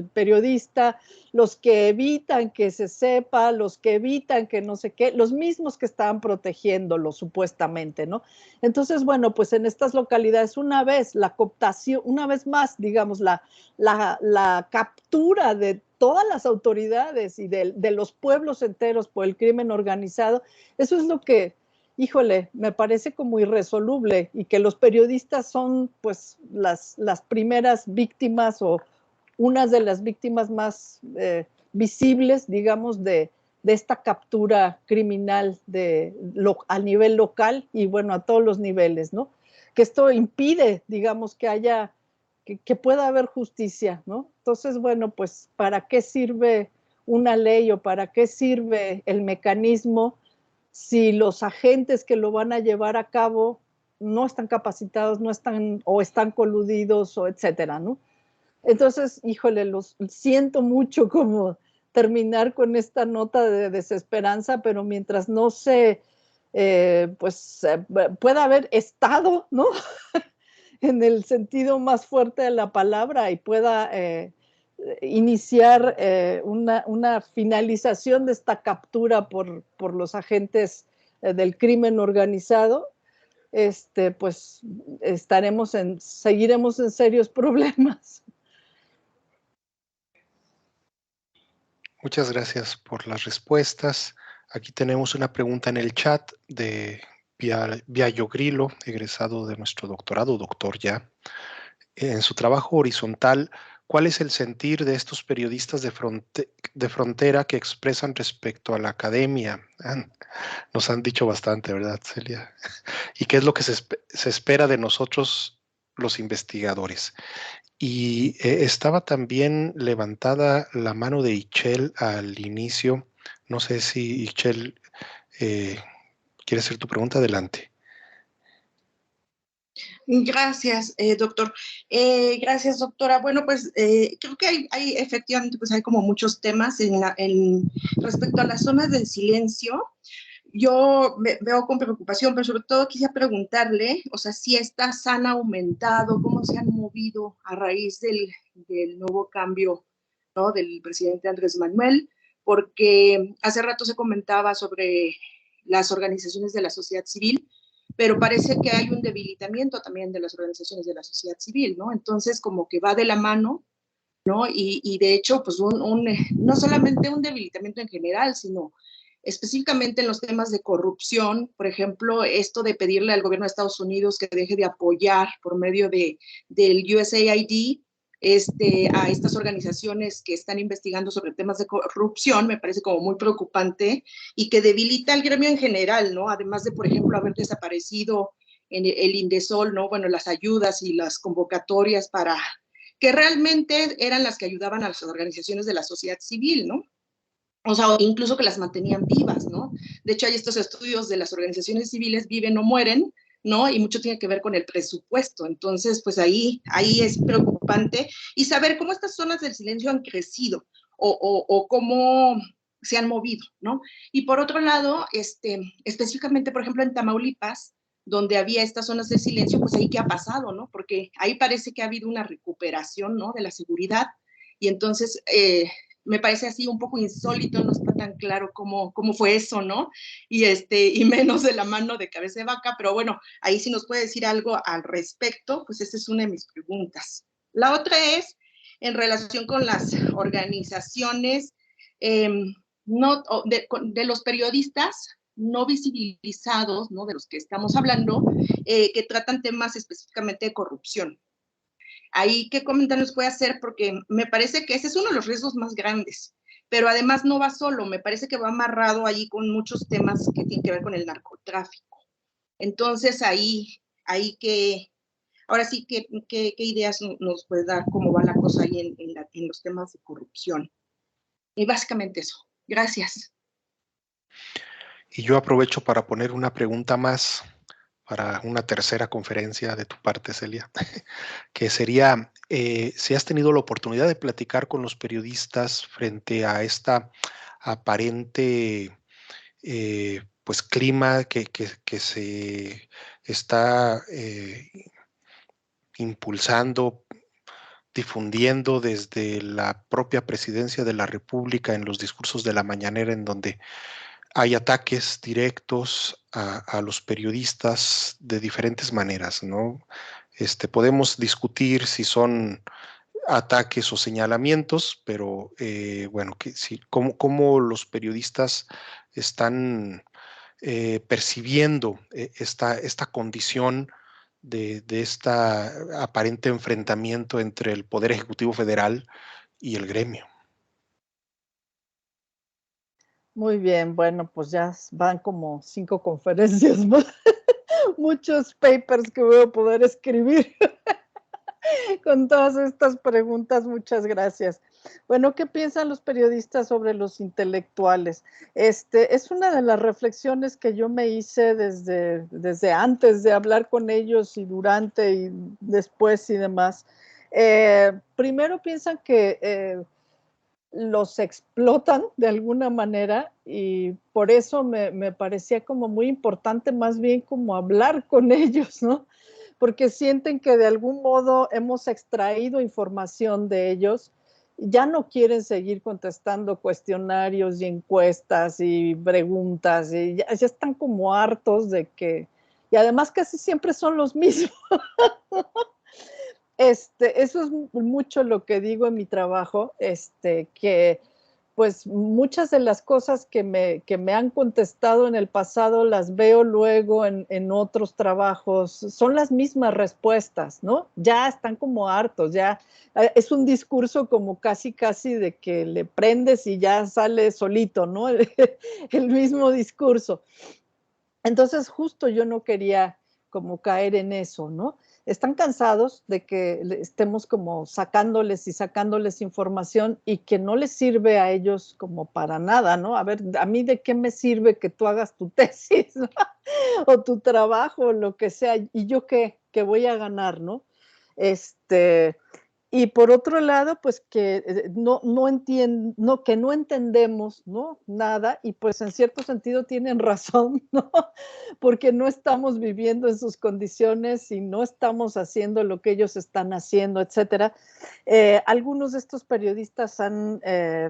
periodista, los que evitan que se sepa, los que evitan que no sé qué, los mismos que estaban protegiéndolo supuestamente, ¿no? Entonces, bueno, pues en estas localidades una vez la cooptación, una vez más, digamos, la captura de todas las autoridades y de los pueblos enteros por el crimen organizado, eso es lo que, híjole, me parece como irresoluble y que los periodistas son pues las primeras víctimas o unas de las víctimas más visibles, digamos, de esta captura criminal a nivel local y bueno, a todos los niveles, ¿no? Que esto impide, digamos, que pueda haber justicia, ¿no? Entonces, bueno, pues, ¿para qué sirve una ley o para qué sirve el mecanismo si los agentes que lo van a llevar a cabo no están capacitados, no están o están coludidos o etcétera, ¿no? Entonces, híjole, los siento mucho como terminar con esta nota de desesperanza, pero mientras no se, pueda haber Estado, ¿no? En el sentido más fuerte de la palabra y pueda iniciar una finalización de esta captura por los agentes del crimen organizado, pues seguiremos en serios problemas. Muchas gracias por las respuestas. Aquí tenemos una pregunta en el chat de Viallo Grillo, egresado de nuestro doctorado, doctor ya. En su trabajo horizontal, ¿cuál es el sentir de estos periodistas de frontera que expresan respecto a la academia? Nos han dicho bastante, ¿verdad, Celia? ¿Y qué es lo que se espera de nosotros, los investigadores? Y estaba también levantada la mano de Ichel al inicio. No sé si Ichel quiere hacer tu pregunta. Adelante. Gracias, doctor. Gracias, doctora. Bueno, pues creo que hay efectivamente, pues hay como muchos temas respecto a las zonas del silencio. Yo veo con preocupación, pero sobre todo quisiera preguntarle, o sea, si estas han aumentado, cómo se han movido a raíz del nuevo cambio, ¿no?, del presidente Andrés Manuel, porque hace rato se comentaba sobre las organizaciones de la sociedad civil, pero parece que hay un debilitamiento también de las organizaciones de la sociedad civil, ¿no? Entonces, como que va de la mano, ¿no? Y de hecho, pues no solamente un debilitamiento en general, sino específicamente en los temas de corrupción, por ejemplo, esto de pedirle al gobierno de Estados Unidos que deje de apoyar por medio del USAID a estas organizaciones que están investigando sobre temas de corrupción, me parece como muy preocupante y que debilita al gremio en general, ¿no? Además de, por ejemplo, haber desaparecido en el Indesol, ¿no? Bueno, las ayudas y las convocatorias para que realmente eran las que ayudaban a las organizaciones de la sociedad civil, ¿no? O sea, incluso que las mantenían vivas, ¿no? De hecho, hay estos estudios de las organizaciones civiles, viven o mueren, ¿no? Y mucho tiene que ver con el presupuesto. Entonces, pues ahí es preocupante. Y saber cómo estas zonas del silencio han crecido o cómo se han movido, ¿no? Y por otro lado, específicamente, por ejemplo, en Tamaulipas, donde había estas zonas de silencio, pues ahí qué ha pasado, ¿no? Porque ahí parece que ha habido una recuperación, ¿no? De la seguridad. Y entonces, me parece así un poco insólito, no está tan claro cómo fue eso, ¿no? Y menos de la mano de Cabeza de Vaca, pero bueno, ahí sí nos puede decir algo al respecto, pues esa es una de mis preguntas. La otra es en relación con las organizaciones de los periodistas no visibilizados, ¿no? De los que estamos hablando, que tratan temas específicamente de corrupción. Ahí, ¿qué comentarios puede hacer? Porque me parece que ese es uno de los riesgos más grandes, pero además no va solo, me parece que va amarrado ahí con muchos temas que tienen que ver con el narcotráfico. Entonces, ahora sí, ¿qué ideas nos puede dar cómo va la cosa ahí en los temas de corrupción? Y básicamente eso. Gracias. Y yo aprovecho para poner una pregunta más para una tercera conferencia de tu parte, Celia, que sería, si has tenido la oportunidad de platicar con los periodistas frente a esta aparente pues clima que se está impulsando, difundiendo desde la propia presidencia de la República en los discursos de la mañanera, en donde hay ataques directos a los periodistas de diferentes maneras, ¿no? Podemos discutir si son ataques o señalamientos, pero bueno, cómo los periodistas están percibiendo esta condición de este aparente enfrentamiento entre el Poder Ejecutivo Federal y el gremio. Muy bien, bueno, pues ya van como 5 conferencias más, muchos papers que voy a poder escribir con todas estas preguntas. Muchas gracias. Bueno, ¿qué piensan los periodistas sobre los intelectuales? Es una de las reflexiones que yo me hice desde antes de hablar con ellos y durante y después y demás. Primero piensan que los explotan de alguna manera y por eso me parecía como muy importante más bien como hablar con ellos, ¿no? Porque sienten que de algún modo hemos extraído información de ellos, ya no quieren seguir contestando cuestionarios y encuestas y preguntas, y ya están como hartos de que, y además casi siempre son los mismos. Eso es mucho lo que digo en mi trabajo, que pues muchas de las cosas que me han contestado en el pasado las veo luego en otros trabajos, son las mismas respuestas, ¿no? Ya están como hartos, ya es un discurso como casi de que le prendes y ya sale solito, ¿no? El mismo discurso. Entonces justo yo no quería como caer en eso, ¿no? Están cansados de que estemos como sacándoles información y que no les sirve a ellos como para nada, ¿no? A ver, ¿a mí de qué me sirve que tú hagas tu tesis, ¿no? O tu trabajo, o lo que sea? ¿Y yo qué voy a ganar, no? Y por otro lado, pues que que no entendemos, ¿no? Nada, y pues en cierto sentido tienen razón, ¿no? Porque no estamos viviendo en sus condiciones y no estamos haciendo lo que ellos están haciendo, etcétera. Algunos de estos periodistas han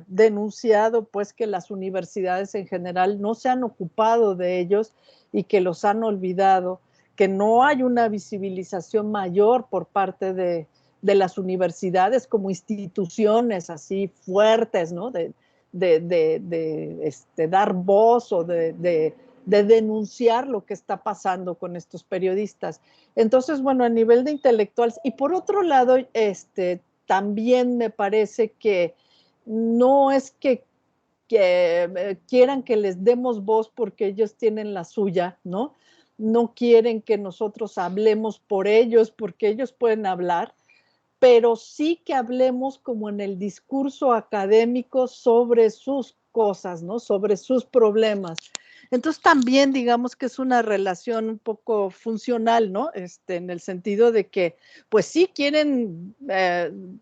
denunciado pues que las universidades en general no se han ocupado de ellos y que los han olvidado, que no hay una visibilización mayor por parte de las universidades como instituciones así fuertes, ¿no? De dar voz o de denunciar lo que está pasando con estos periodistas. Entonces, bueno, a nivel de intelectuales, y por otro lado, también me parece que no es que quieran que les demos voz porque ellos tienen la suya, ¿no? No quieren que nosotros hablemos por ellos porque ellos pueden hablar, pero sí que hablemos como en el discurso académico sobre sus cosas, ¿no? Sobre sus problemas. Entonces también digamos que es una relación un poco funcional, ¿no? En el sentido de que, pues sí quieren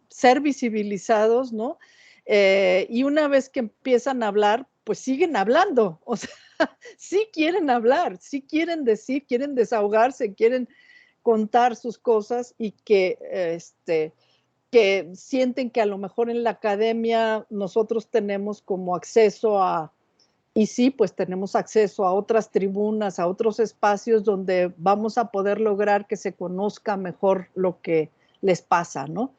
ser visibilizados, ¿no? Y una vez que empiezan a hablar, pues siguen hablando, o sea, sí quieren hablar, sí quieren decir, quieren desahogarse, quieren contar sus cosas y que sienten que a lo mejor en la academia nosotros tenemos como acceso a, y sí, pues tenemos acceso a otras tribunas, a otros espacios donde vamos a poder lograr que se conozca mejor lo que les pasa, ¿no?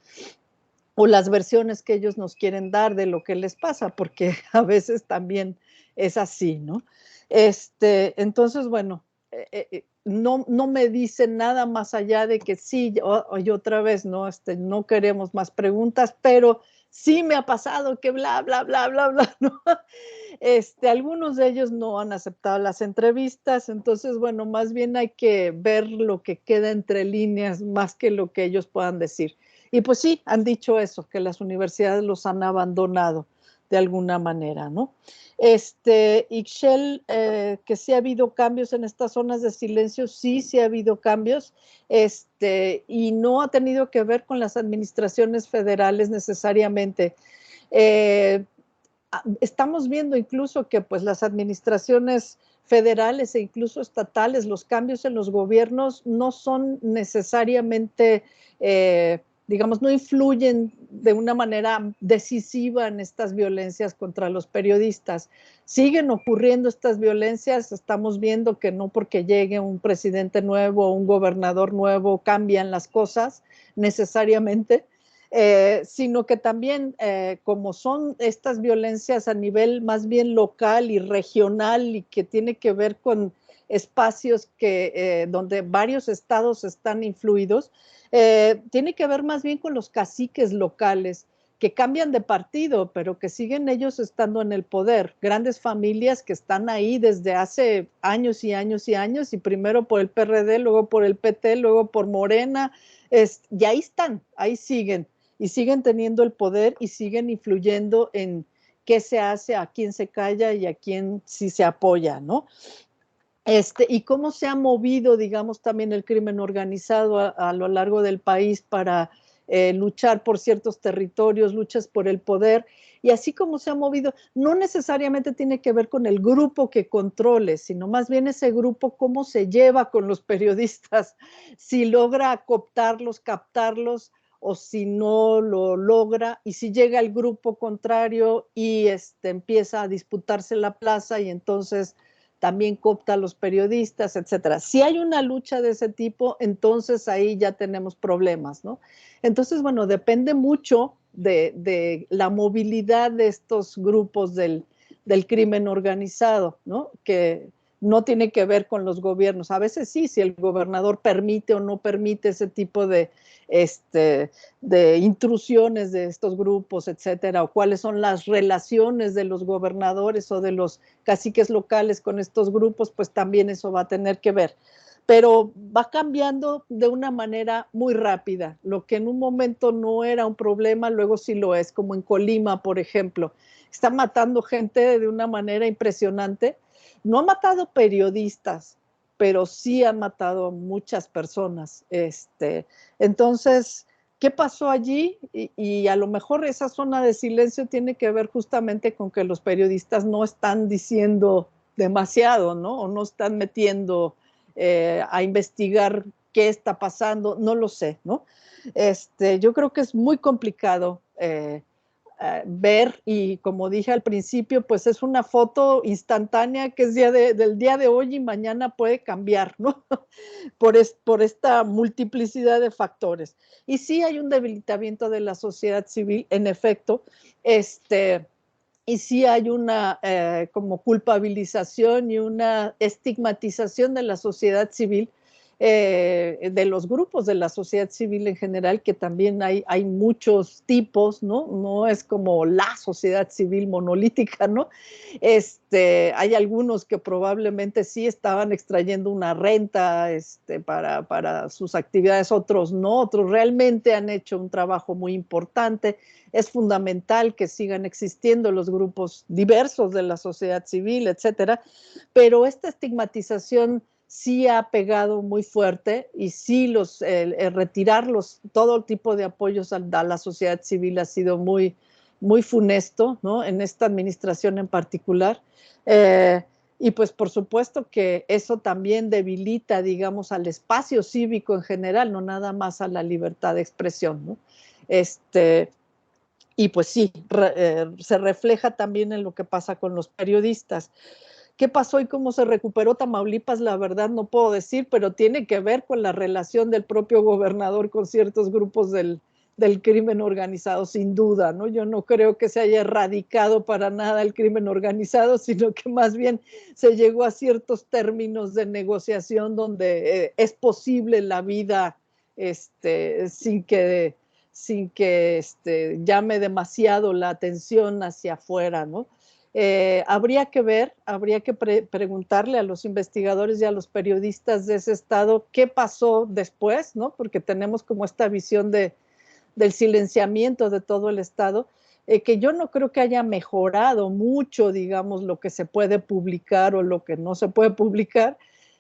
O las versiones que ellos nos quieren dar de lo que les pasa, porque a veces también es así, ¿no? Entonces, bueno, no me dicen nada más allá de que sí, y otra vez, ¿no? No queremos más preguntas, pero sí me ha pasado que bla, bla, bla, bla, bla, ¿no? Algunos de ellos no han aceptado las entrevistas, entonces, bueno, más bien hay que ver lo que queda entre líneas más que lo que ellos puedan decir. Y pues sí, han dicho eso, que las universidades los han abandonado de alguna manera, ¿no? Ixchel, que sí ha habido cambios en estas zonas de silencio, sí ha habido cambios, y no ha tenido que ver con las administraciones federales necesariamente. Estamos viendo incluso que pues las administraciones federales e incluso estatales, los cambios en los gobiernos no son necesariamente, digamos, no influyen de una manera decisiva en estas violencias contra los periodistas. Siguen ocurriendo estas violencias, estamos viendo que no porque llegue un presidente nuevo o un gobernador nuevo cambian las cosas necesariamente. Sino que también como son estas violencias a nivel más bien local y regional y que tiene que ver con espacios donde varios estados están influidos, tiene que ver más bien con los caciques locales que cambian de partido, pero que siguen ellos estando en el poder. Grandes familias que están ahí desde hace años y años y años, y primero por el PRD, luego por el PT, luego por Morena, y ahí están, ahí siguen. Y siguen teniendo el poder y siguen influyendo en qué se hace, a quién se calla y a quién sí se apoya, ¿no? Y cómo se ha movido, digamos, también el crimen organizado a lo largo del país para luchar por ciertos territorios, luchas por el poder, y así como se ha movido, no necesariamente tiene que ver con el grupo que controle, sino más bien ese grupo cómo se lleva con los periodistas, si logra cooptarlos, captarlos, o si no lo logra, y si llega el grupo contrario y empieza a disputarse la plaza y entonces también coopta a los periodistas, etcétera. Si hay una lucha de ese tipo, entonces ahí ya tenemos problemas, ¿no? Entonces, bueno, depende mucho de la movilidad de estos grupos del crimen organizado, ¿no? Que no tiene que ver con los gobiernos. A veces sí, si el gobernador permite o no permite ese tipo de intrusiones de estos grupos, etcétera, o cuáles son las relaciones de los gobernadores o de los caciques locales con estos grupos, pues también eso va a tener que ver. Pero va cambiando de una manera muy rápida. Lo que en un momento no era un problema, luego sí lo es, como en Colima, por ejemplo. Está matando gente de una manera impresionante. No ha matado periodistas, pero sí ha matado muchas personas. Entonces, ¿qué pasó allí? Y a lo mejor esa zona de silencio tiene que ver justamente con que los periodistas no están diciendo demasiado, ¿no? O no están metiendo a investigar qué está pasando, no lo sé, ¿no? Yo creo que es muy complicado ver, y como dije al principio, pues es una foto instantánea que es del día de hoy y mañana puede cambiar, ¿no? por esta multiplicidad de factores. Y sí hay un debilitamiento de la sociedad civil, en efecto, y sí hay una como culpabilización y una estigmatización de la sociedad civil, de los grupos de la sociedad civil en general, que también hay muchos tipos, ¿no? No es como la sociedad civil monolítica, ¿no? Hay algunos que probablemente sí estaban extrayendo una renta para sus actividades, otros no, otros realmente han hecho un trabajo muy importante. Es fundamental que sigan existiendo los grupos diversos de la sociedad civil, etcétera, pero esta estigmatización sí ha pegado muy fuerte y sí retirar todo tipo de apoyos a la sociedad civil ha sido muy, muy funesto, ¿no? En esta administración en particular. Y pues por supuesto que eso también debilita, digamos, al espacio cívico en general, no nada más a la libertad de expresión, ¿no? Y pues sí, se refleja también en lo que pasa con los periodistas. ¿Qué pasó y cómo se recuperó Tamaulipas? La verdad no puedo decir, pero tiene que ver con la relación del propio gobernador con ciertos grupos del crimen organizado, sin duda, ¿no? Yo no creo que se haya erradicado para nada el crimen organizado, sino que más bien se llegó a ciertos términos de negociación donde es posible la vida sin que llame demasiado la atención hacia afuera, ¿no? Habría que ver, habría que preguntarle a los investigadores y a los periodistas de ese estado qué pasó después, ¿no? Porque tenemos como esta visión del silenciamiento de todo el estado, que yo no creo que haya mejorado mucho, digamos, lo que se puede publicar o lo que no se puede publicar,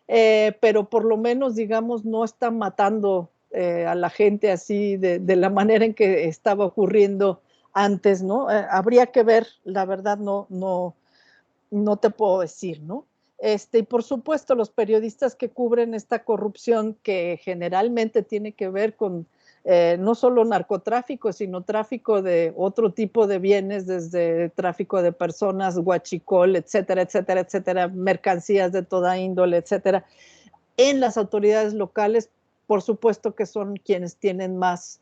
pero por lo menos, digamos, no están matando a la gente así de la manera en que estaba ocurriendo antes, ¿no? Habría que ver, la verdad no te puedo decir, ¿no? Y por supuesto los periodistas que cubren esta corrupción que generalmente tiene que ver con no solo narcotráfico, sino tráfico de otro tipo de bienes, desde tráfico de personas, huachicol, etcétera, etcétera, etcétera, mercancías de toda índole, etcétera, en las autoridades locales, por supuesto que son quienes tienen más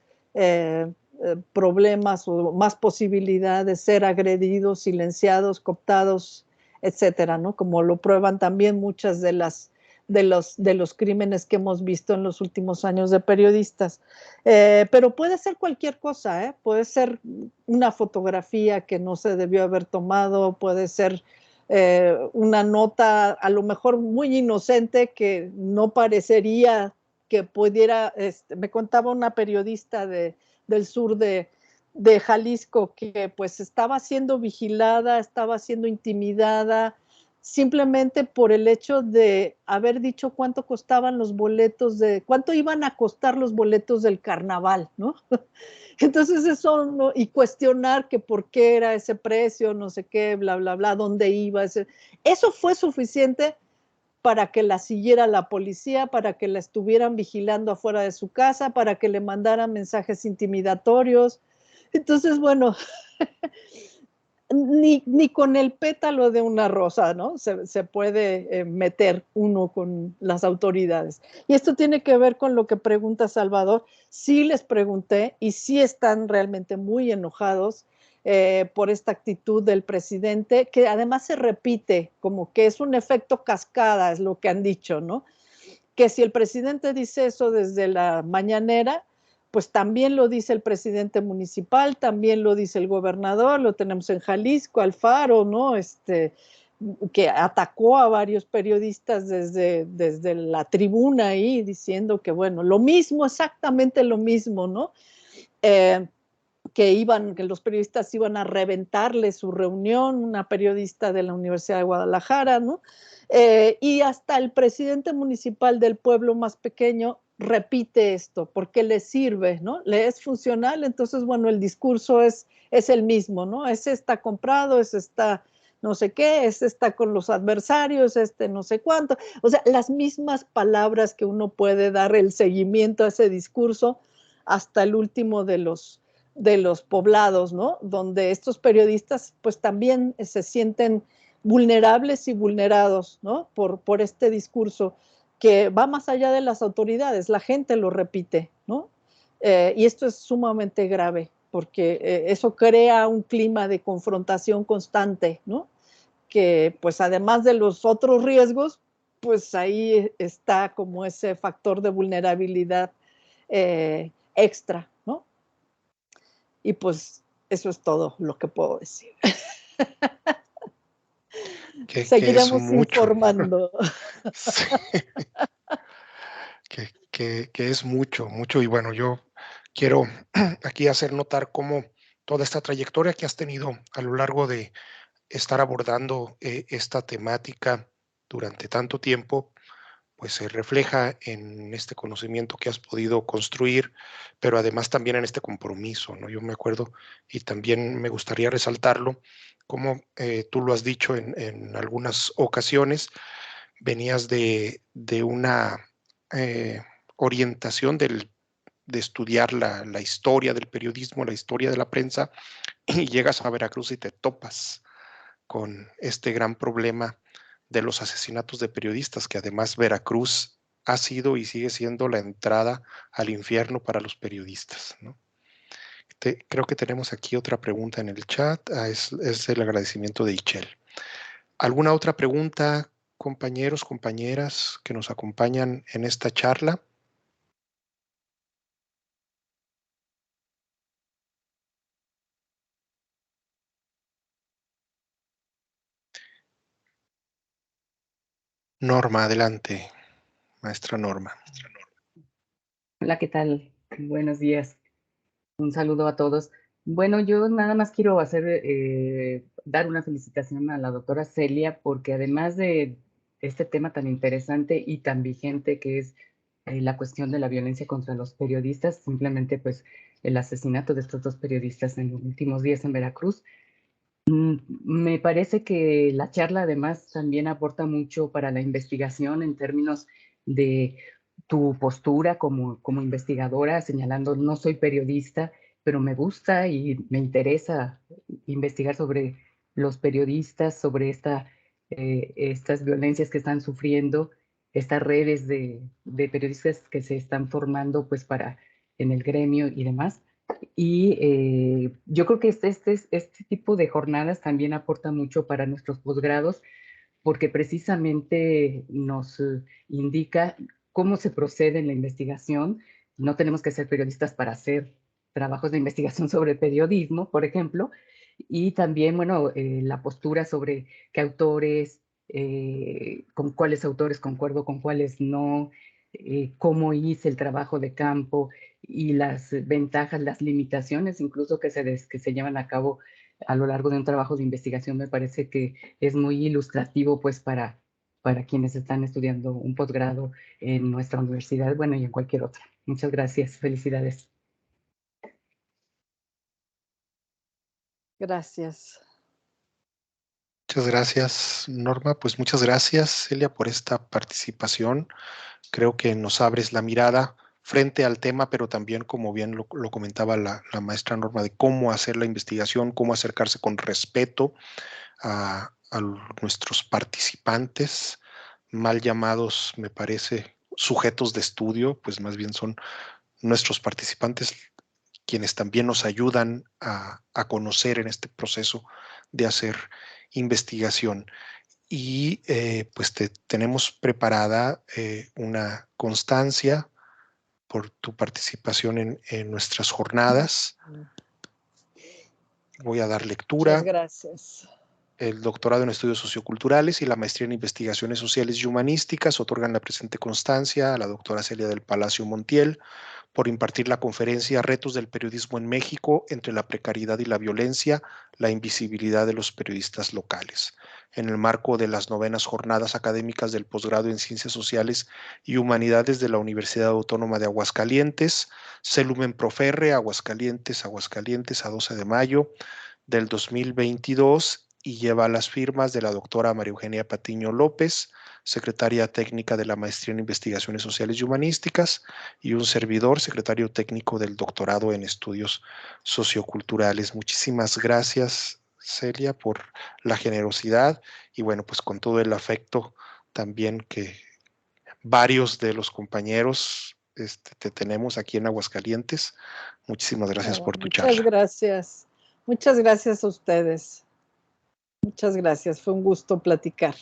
problemas o más posibilidad de ser agredidos, silenciados, cooptados, etcétera, ¿no? Como lo prueban también muchas de los crímenes que hemos visto en los últimos años de periodistas. Pero puede ser cualquier cosa, ¿eh? Puede ser una fotografía que no se debió haber tomado, puede ser una nota a lo mejor muy inocente que no parecería que pudiera, me contaba una periodista del sur de Jalisco que pues estaba siendo vigilada, estaba siendo intimidada, simplemente por el hecho de haber dicho cuánto costaban los boletos cuánto iban a costar los boletos del carnaval, ¿no? Entonces eso, ¿no? Y cuestionar que por qué era ese precio, no sé qué, bla, bla, bla, dónde iba. Eso fue suficiente para que la siguiera la policía, para que la estuvieran vigilando afuera de su casa, para que le mandaran mensajes intimidatorios. Entonces, bueno, ni con el pétalo de una rosa, ¿no? Se puede meter uno con las autoridades. Y esto tiene que ver con lo que pregunta Salvador. Sí les pregunté y sí están realmente muy enojados por esta actitud del presidente, que además se repite, como que es un efecto cascada, es lo que han dicho, ¿no? Que si el presidente dice eso desde la mañanera, pues también lo dice el presidente municipal, también lo dice el gobernador, lo tenemos en Jalisco, Alfaro, ¿no? Que atacó a varios periodistas desde la tribuna ahí, diciendo que, bueno, lo mismo, exactamente lo mismo, ¿no? Que los periodistas iban a reventarle su reunión, una periodista de la Universidad de Guadalajara, ¿no? Y hasta el presidente municipal del pueblo más pequeño repite esto, porque le sirve, ¿no? Le es funcional, entonces, bueno, el discurso es el mismo, ¿no? Ese está comprado, ese está no sé qué, ese está con los adversarios, no sé cuánto. O sea, las mismas palabras que uno puede dar el seguimiento a ese discurso hasta el último de los poblados, ¿no? Donde estos periodistas pues también se sienten vulnerables y vulnerados, ¿no? Por este discurso que va más allá de las autoridades, la gente lo repite, ¿no? Y esto es sumamente grave. porque eso crea un clima de confrontación constante, ¿no? Que pues además de los otros riesgos, pues ahí está como ese factor de vulnerabilidad extra, ¿no? Y pues eso es todo lo que puedo decir. Que es Seguiremos mucho. informando. Sí. Que es mucho, mucho. Y bueno, yo quiero aquí hacer notar cómo toda esta trayectoria que has tenido a lo largo de estar abordando esta temática durante tanto tiempo, pues se refleja en este conocimiento que has podido construir, pero además también en este compromiso, ¿no? Yo me acuerdo y también me gustaría resaltarlo, como tú lo has dicho en algunas ocasiones, venías de una orientación de estudiar la historia del periodismo, la historia de la prensa, y llegas a Veracruz y te topas con este gran problema de los asesinatos de periodistas, que además Veracruz ha sido y sigue siendo la entrada al infierno para los periodistas, ¿no? Creo que tenemos aquí otra pregunta en el chat, es el agradecimiento de Ichel. ¿Alguna otra pregunta, compañeros, compañeras que nos acompañan en esta charla? Norma, adelante, maestra Norma. Hola, ¿qué tal? Buenos días. Un saludo a todos. Bueno, yo nada más quiero dar una felicitación a la doctora Celia, porque además de este tema tan interesante y tan vigente que es la cuestión de la violencia contra los periodistas, simplemente pues el asesinato de estos dos periodistas en los últimos días en Veracruz, me parece que la charla además también aporta mucho para la investigación en términos de tu postura como investigadora, señalando, no soy periodista, pero me gusta y me interesa investigar sobre los periodistas, sobre estas violencias que están sufriendo, estas redes de periodistas que se están formando pues en el gremio y demás. Y yo creo que este tipo de jornadas también aporta mucho para nuestros posgrados, porque precisamente nos indica cómo se procede en la investigación. No tenemos que ser periodistas para hacer trabajos de investigación sobre periodismo, por ejemplo, y también, bueno, la postura sobre qué autores, con cuáles autores concuerdo, con cuáles no, cómo hice el trabajo de campo y las ventajas, las limitaciones incluso que se llevan a cabo a lo largo de un trabajo de investigación, me parece que es muy ilustrativo pues para quienes están estudiando un posgrado en nuestra universidad, bueno, y en cualquier otra. Muchas gracias, felicidades. Gracias. Muchas gracias, Norma. Pues muchas gracias, Celia, por esta participación. Creo que nos abres la mirada frente al tema, pero también, como bien lo comentaba la maestra Norma, de cómo hacer la investigación, cómo acercarse con respeto a nuestros participantes, mal llamados, me parece, sujetos de estudio, pues más bien son nuestros participantes quienes también nos ayudan a conocer en este proceso de hacer investigación. Y pues tenemos preparada una constancia por tu participación en nuestras jornadas. Voy a dar lectura. Muchas gracias. El doctorado en estudios socioculturales y la maestría en investigaciones sociales y humanísticas otorgan la presente constancia a la doctora Celia del Palacio Montiel por impartir la conferencia Retos del periodismo en México entre la precariedad y la violencia, la invisibilidad de los periodistas locales, en el marco de las 9ª jornadas académicas del posgrado en Ciencias Sociales y Humanidades de la Universidad Autónoma de Aguascalientes, Celumen Proferre, Aguascalientes, a 12 de mayo del 2022, y lleva las firmas de la doctora María Eugenia Patiño López, secretaria técnica de la Maestría en Investigaciones Sociales y Humanísticas, y un servidor, secretario técnico del doctorado en Estudios Socioculturales. Muchísimas gracias, Celia, por la generosidad y bueno, pues con todo el afecto también que varios de los compañeros te tenemos aquí en Aguascalientes. Muchísimas gracias por tu Muchas charla. gracias. Muchas gracias a ustedes. Muchas gracias. Fue un gusto platicar.